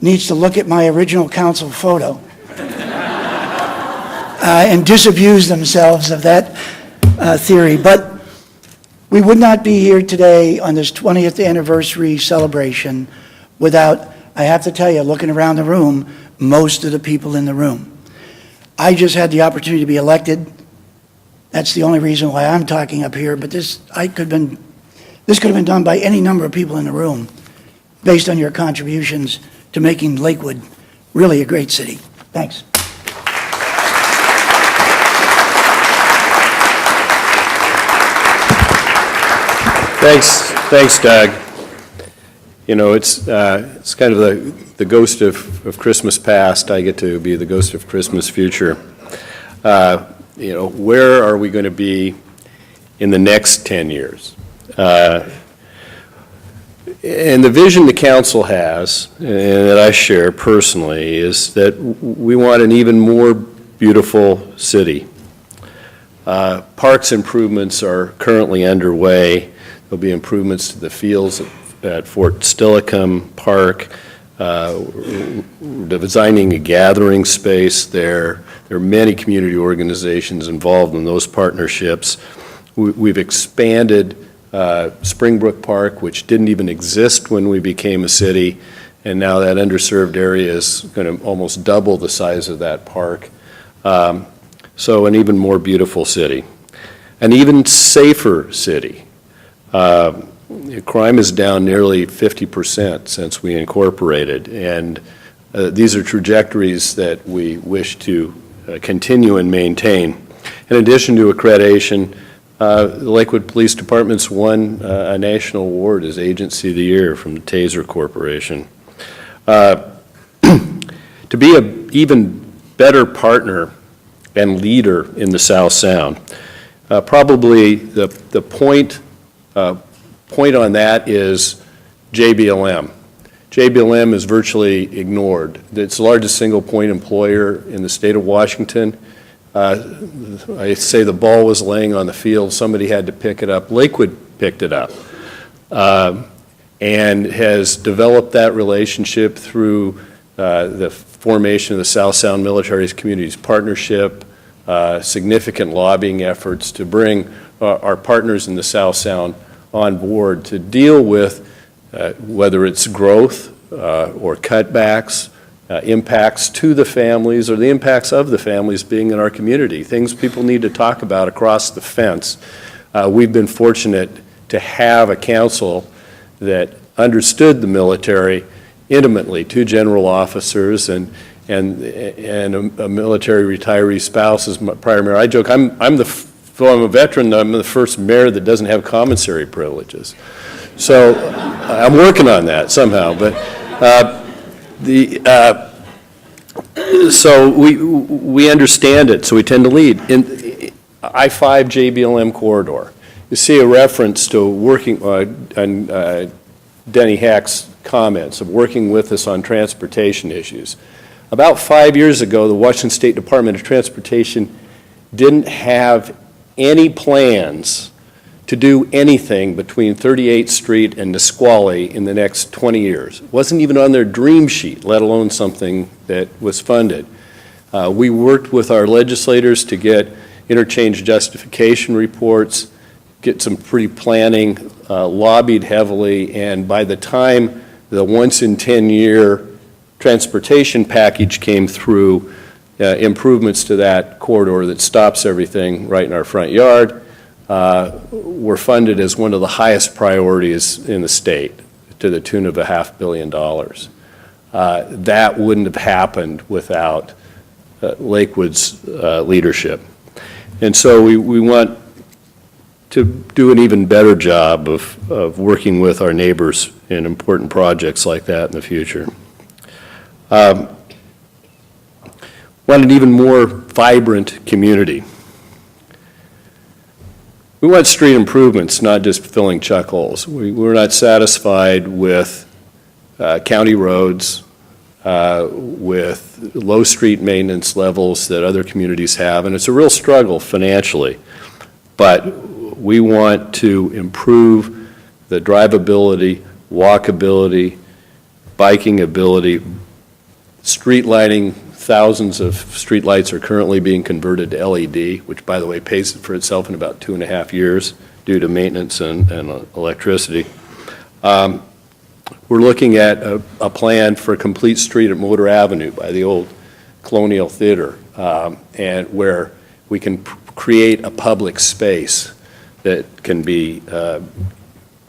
needs to look at my original council photo and disabuse themselves of that theory. But we would not be here today on this 20th anniversary celebration without I have to tell you, looking around the room, most of the people in the room. I just had the opportunity to be elected. That's the only reason why I'm talking up here, but this could have been done by any number of people in the room based on your contributions to making Lakewood really a great city. Thanks. Thanks, Doug. You know, it's kind of the ghost of Christmas past. I get to be the ghost of Christmas future. You know, where are we going to be in the next 10 years? And the vision the council has, and that I share personally, is that we want an even more beautiful city. Parks improvements are currently underway. There'll be improvements to the fields at Fort Steilacoom Park, designing a gathering space there. There are many community organizations involved in those partnerships. We've expanded Springbrook Park, which didn't even exist when we became a city, and now that underserved area is going to almost double the size of that park. So an even more beautiful city. An even safer city. Crime is down nearly 50% since we incorporated, and these are trajectories that we wish to continue and maintain. In addition to accreditation, the Lakewood Police Department's won a national award as Agency of the Year from the Taser Corporation. To be an even better partner and leader in the South Sound, probably the point on that is JBLM. JBLM is virtually ignored. It's the largest single point employer in the state of Washington. I say the ball was laying on the field, somebody had to pick it up. Lakewood picked it up and has developed that relationship through the formation of the South Sound Military Communities Partnership, significant lobbying efforts to bring our partners in the South Sound on board to deal with whether it's growth or cutbacks, impacts to the families or the impacts of the families being in our community, things people need to talk about across the fence. We've been fortunate to have a council that understood the military intimately, 2 general officers and a military retiree spouse as my prior mayor. I joke, I'm a veteran, I'm the first mayor that doesn't have commissary privileges. So I'm working on that somehow, but so we understand it, so we tend to lead. In I-5 JBLM corridor, you see a reference to working on Denny Hack's comments of working with us on transportation issues. About 5 years ago, the Washington State Department of Transportation didn't have any plans to do anything between 38th Street and Nisqually in the next 20 years. It wasn't even on their dream sheet, let alone something that was funded. We worked with our legislators to get interchange justification reports, get some pre-planning, lobbied heavily, and by the time the once in 10-year transportation package came through, improvements to that corridor that stops everything right in our front yard, were funded as one of the highest priorities in the state to the tune of $500 million. That wouldn't have happened without Lakewood's leadership. And so we want to do an even better job of working with our neighbors in important projects like that in the future. Want an even more vibrant community. We want street improvements, not just filling chuck holes. We're not satisfied with county roads, with low street maintenance levels that other communities have, and it's a real struggle financially. But we want to improve the drivability, walkability, biking ability, street lighting. Thousands of street lights are currently being converted to LED, which, by the way, pays for itself in about 2.5 years due to maintenance and electricity. We're looking at a plan for a complete street at Motor Avenue by the old Colonial Theater, and where we can create a public space that can be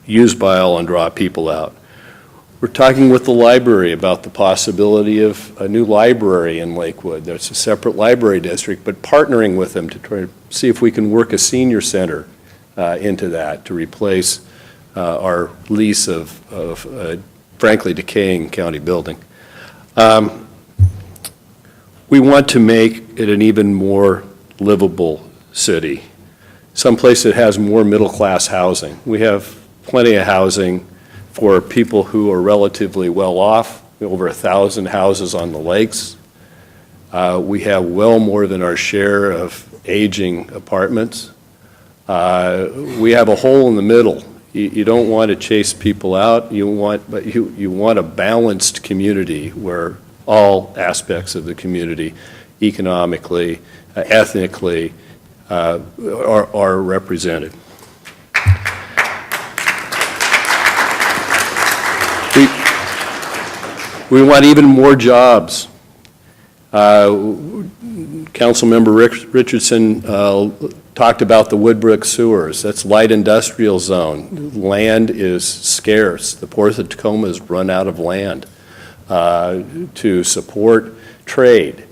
used by all and draw people out. We're talking with the library about the possibility of a new library in Lakewood. There's a separate library district, but partnering with them to try to see if we can work a senior center into that to replace our lease of frankly decaying county building. We want to make it an even more livable city, someplace that has more middle-class housing. We have plenty of housing for people who are relatively well off, over 1,000 houses on the lakes. We have well more than our share of aging apartments. We have a hole in the middle. You don't want to chase people out, but you want a balanced community where all aspects of the community, economically, ethnically, are represented. We want even more jobs. Councilmember Richardson talked about the Woodbrook sewers. That's light industrial zone. Land is scarce. The Port of Tacoma has run out of land to support trade.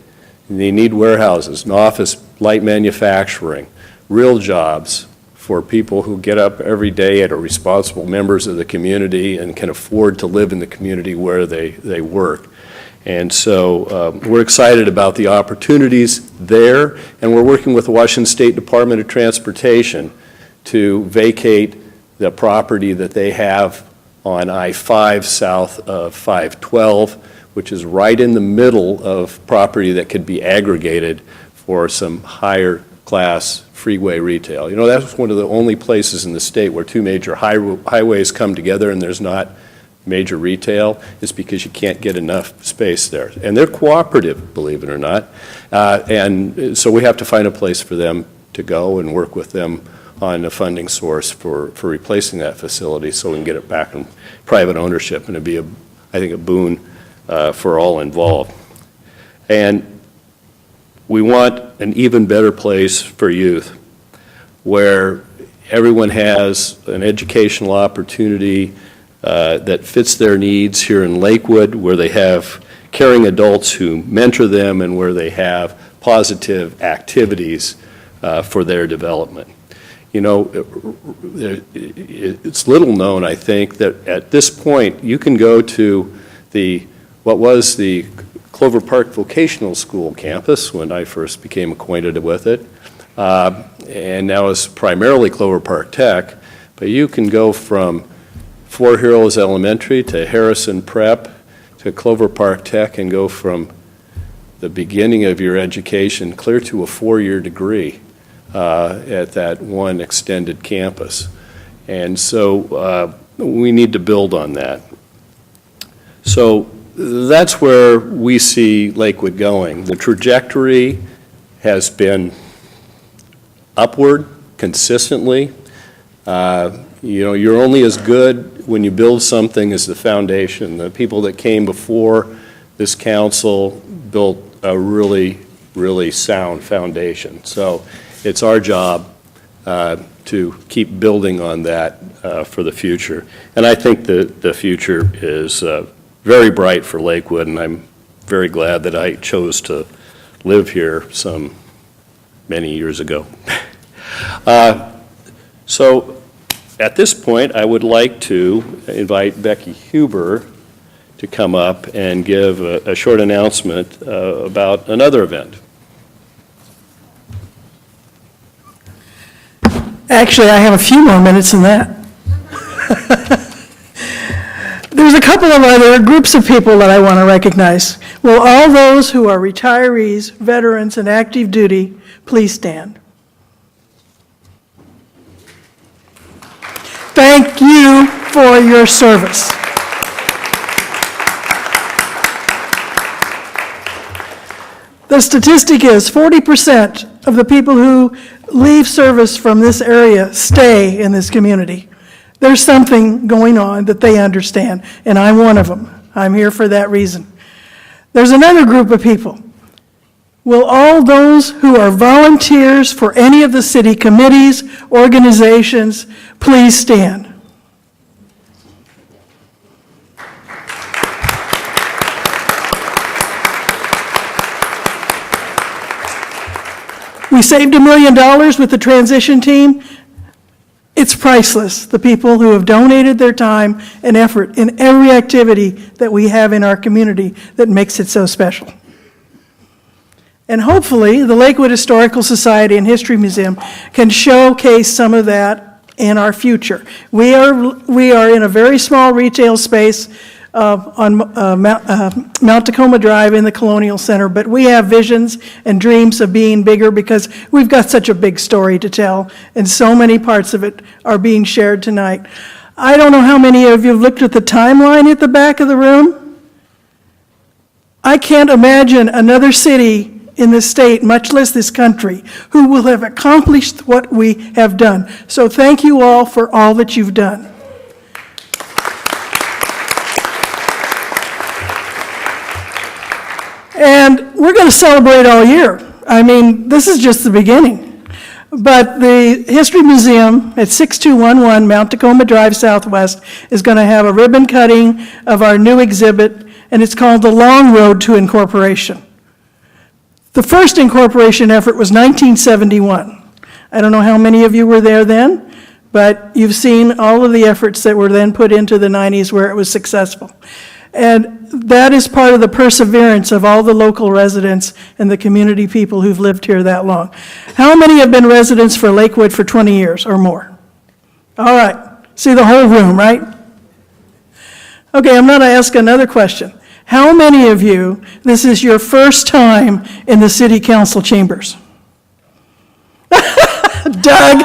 They need warehouses, and office, light manufacturing, real jobs for people who get up every day and are responsible members of the community and can afford to live in the community where they work. And so we're excited about the opportunities there, and we're working with the Washington State Department of Transportation to vacate the property that they have on I-5 south of 512, which is right in the middle of property that could be aggregated for some higher class freeway retail. You know, that's one of the only places in the state where two major highways come together and there's not major retail. Is because you can't get enough space there. And they're cooperative, believe it or not. And so we have to find a place for them to go and work with them on a funding source for replacing that facility so we can get it back in private ownership, and it'd be, I think, a boon for all involved. And we want an even better place for youth, where everyone has an educational opportunity that fits their needs here in Lakewood, where they have caring adults who mentor them and where they have positive activities for their development. You know, it's little known, I think, that at this point you can go to what was the Clover Park Vocational School campus when I first became acquainted with it, and now it's primarily Clover Park Tech, but you can go from Four Heroes Elementary to Harrison Prep to Clover Park Tech and go from the beginning of your education clear to a 4-year degree at that one extended campus. And so we need to build on that. So that's where we see Lakewood going. The trajectory has been upward consistently. You know, you're only as good when you build something as the foundation. The people that came before this council built a really, really sound foundation. So it's our job to keep building on that for the future. And I think the future is very bright for Lakewood, and I'm very glad that I chose to live here many years ago. So at this point, I would like to invite Becky Huber to come up and give a short announcement about another event. Actually, I have a few more minutes than that. There's a couple of other groups of people that I want to recognize. Will all those who are retirees, veterans, and active duty please stand? Thank you for your service. The statistic is 40% of the people who leave service from this area stay in this community. there's something going on that they understand, and I'm one of them. I'm here for that reason. There's another group of people. Will all those who are volunteers for any of the city committees, organizations, please stand? We saved $1 million with the transition team. It's priceless, the people who have donated their time and effort in every activity that we have in our community that makes it so special. And hopefully, the Lakewood Historical Society and History Museum can showcase some of that in our future. We are in a very small retail space on Mount Tacoma Drive in the Colonial Center, but we have visions and dreams of being bigger because we've got such a big story to tell, and so many parts of it are being shared tonight. I don't know how many of you have looked at the timeline at the back of the room. I can't imagine another city in this state, much less this country, who will have accomplished what we have done. So thank you all for all that you've done. And we're going to celebrate all year. I mean, this is just the beginning. But the History Museum at 6211 Mount Tacoma Drive Southwest is going to have a ribbon cutting of our new exhibit, and it's called The Long Road to Incorporation. The first incorporation effort was 1971. I don't know how many of you were there then, but you've seen all of the efforts that were then put into the 90s where it was successful. And that is part of the perseverance of all the local residents and the community people who've lived here that long. How many have been residents for Lakewood for 20 years or more? All right, see the whole room, right? Okay, I'm going to ask another question. How many of you, this is your first time in the city council chambers? Doug.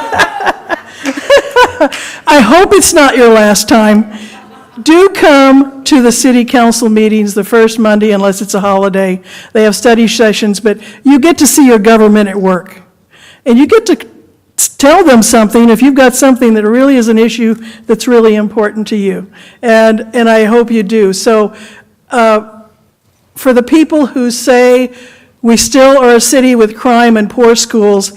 I hope it's not your last time. Do come to the city council meetings the first Monday, unless it's a holiday. They have study sessions, but you get to see your government at work. And you get to tell them something if you've got something that really is an issue that's really important to you. And I hope you do. So for the people who say we still are a city with crime and poor schools,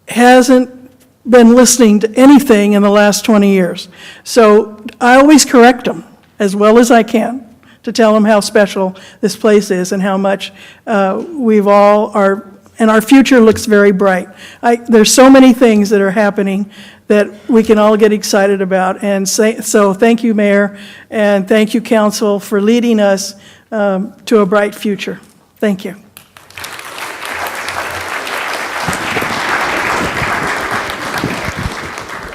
hasn't been listening to anything in the last 20 years. So I always correct them as well as I can to tell them how special this place is and how much we've all are, and our future looks very bright. There's so many things that are happening that we can all get excited about. And so thank you, Mayor, and thank you, Council, for leading us to a bright future. Thank you.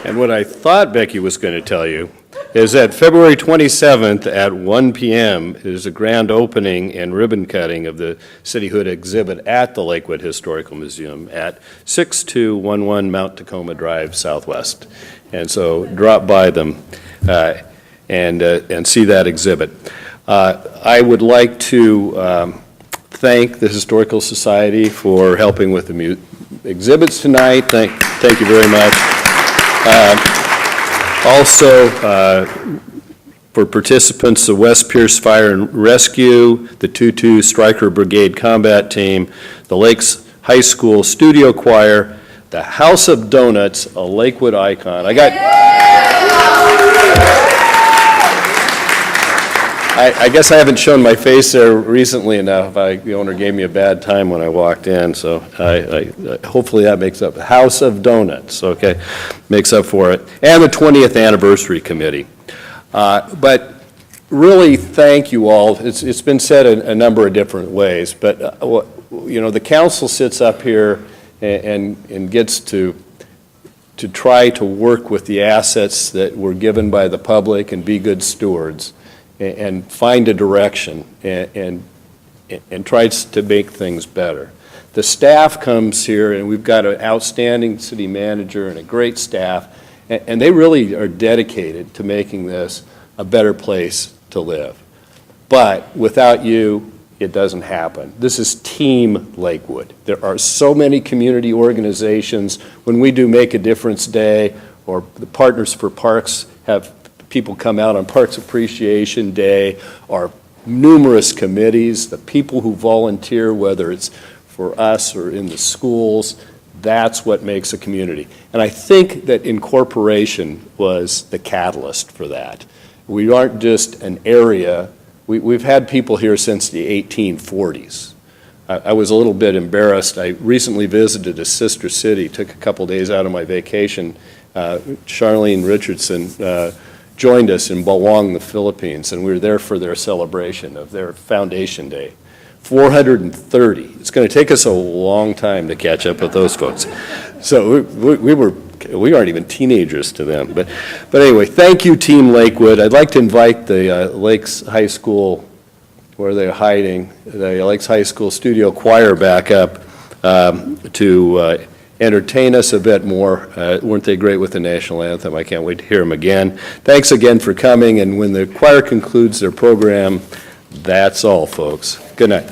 And what I thought Becky was going to tell you is that February 27th at 1 p.m. is a grand opening and ribbon cutting of the Cityhood exhibit at the Lakewood Historical Museum at 6211 Mount Tacoma Drive Southwest. And so drop by them and see that exhibit. I would like to thank the Historical Society for helping with the exhibits tonight. Thank you very much. Also, for participants, the West Pierce Fire and Rescue, the 2-2 Stryker Brigade Combat Team, the Lakes High School Studio Choir, the House of Donuts, a Lakewood icon. I guess I haven't shown my face there recently enough. The owner gave me a bad time when I walked in, so hopefully that makes up. House of Donuts, okay, makes up for it. And the 20th Anniversary Committee. But really, thank you all. It's been said a number of different ways, but you know, the council sits up here and gets to try to work with the assets that were given by the public and be good stewards. And find a direction and tries to make things better. The staff comes here, and we've got an outstanding city manager and a great staff, and they really are dedicated to making this a better place to live. But without you, it doesn't happen. This is Team Lakewood. There are so many community organizations. When we do Make a Difference Day or the Partners for Parks have people come out on Parks Appreciation Day, or numerous committees, the people who volunteer, whether it's for us or in the schools. That's what makes a community. And I think that incorporation was the catalyst for that. We aren't just an area. We've had people here since the 1840s. I was a little bit embarrassed. I recently visited a sister city, took a couple days out of my vacation. Charlene Richardson joined us in Bawang, the Philippines, and we were there for their celebration of their Foundation Day. 430. It's going to take us a long time to catch up with those folks. So we aren't even teenagers to them. But anyway, thank you, Team Lakewood. I'd like to invite the Lakes High School, where they're hiding, the Lakes High School Studio Choir back up to entertain us a bit more. Weren't they great with the national anthem? I can't wait to hear them again. Thanks again for coming, and when the choir concludes their program, that's all, folks. Good night.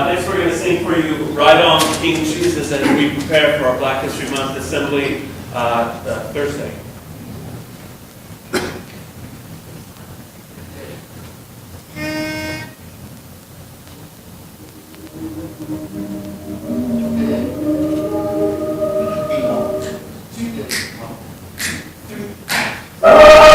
Next we're going to sing for you Ride On King Jesus as we prepare for our Black History Month Assembly Thursday. Oh,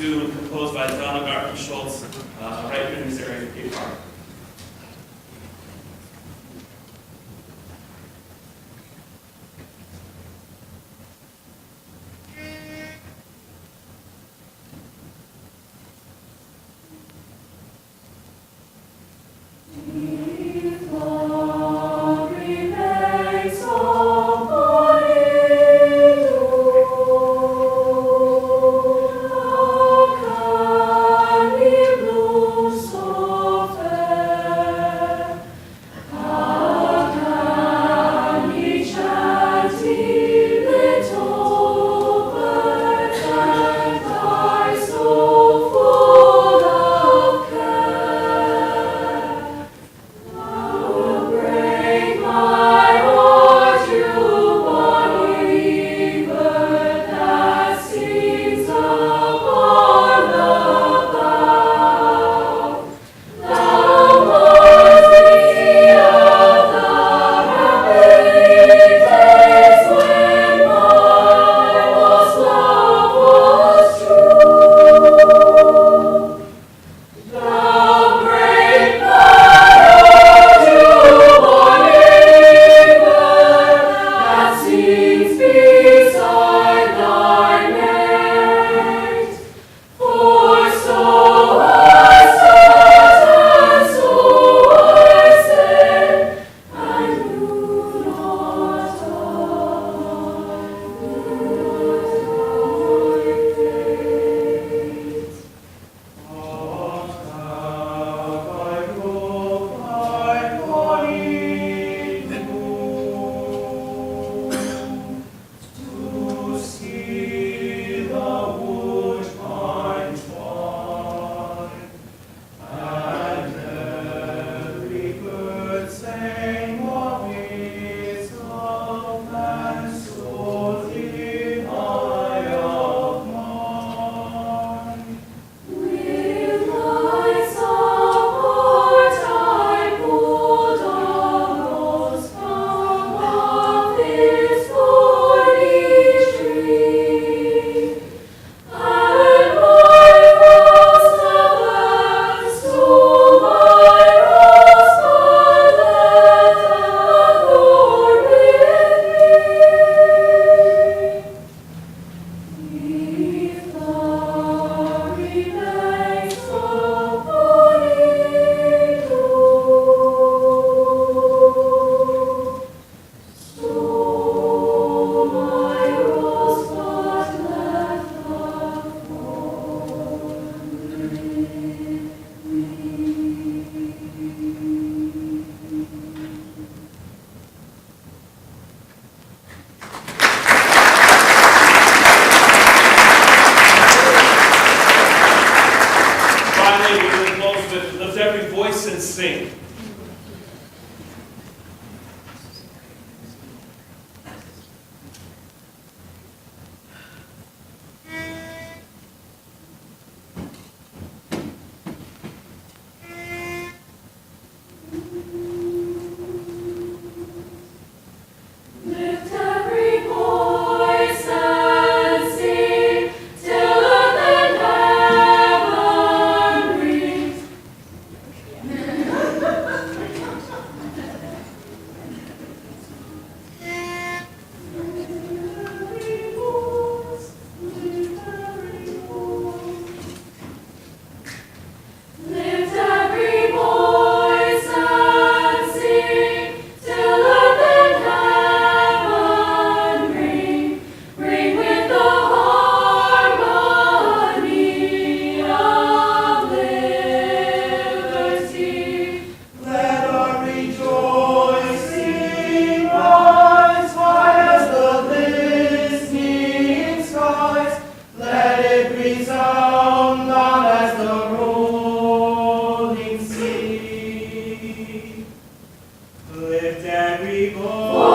tune composed by Donald Garten Schultz, right here in this area of Cape Park. Sing. Lift every voice.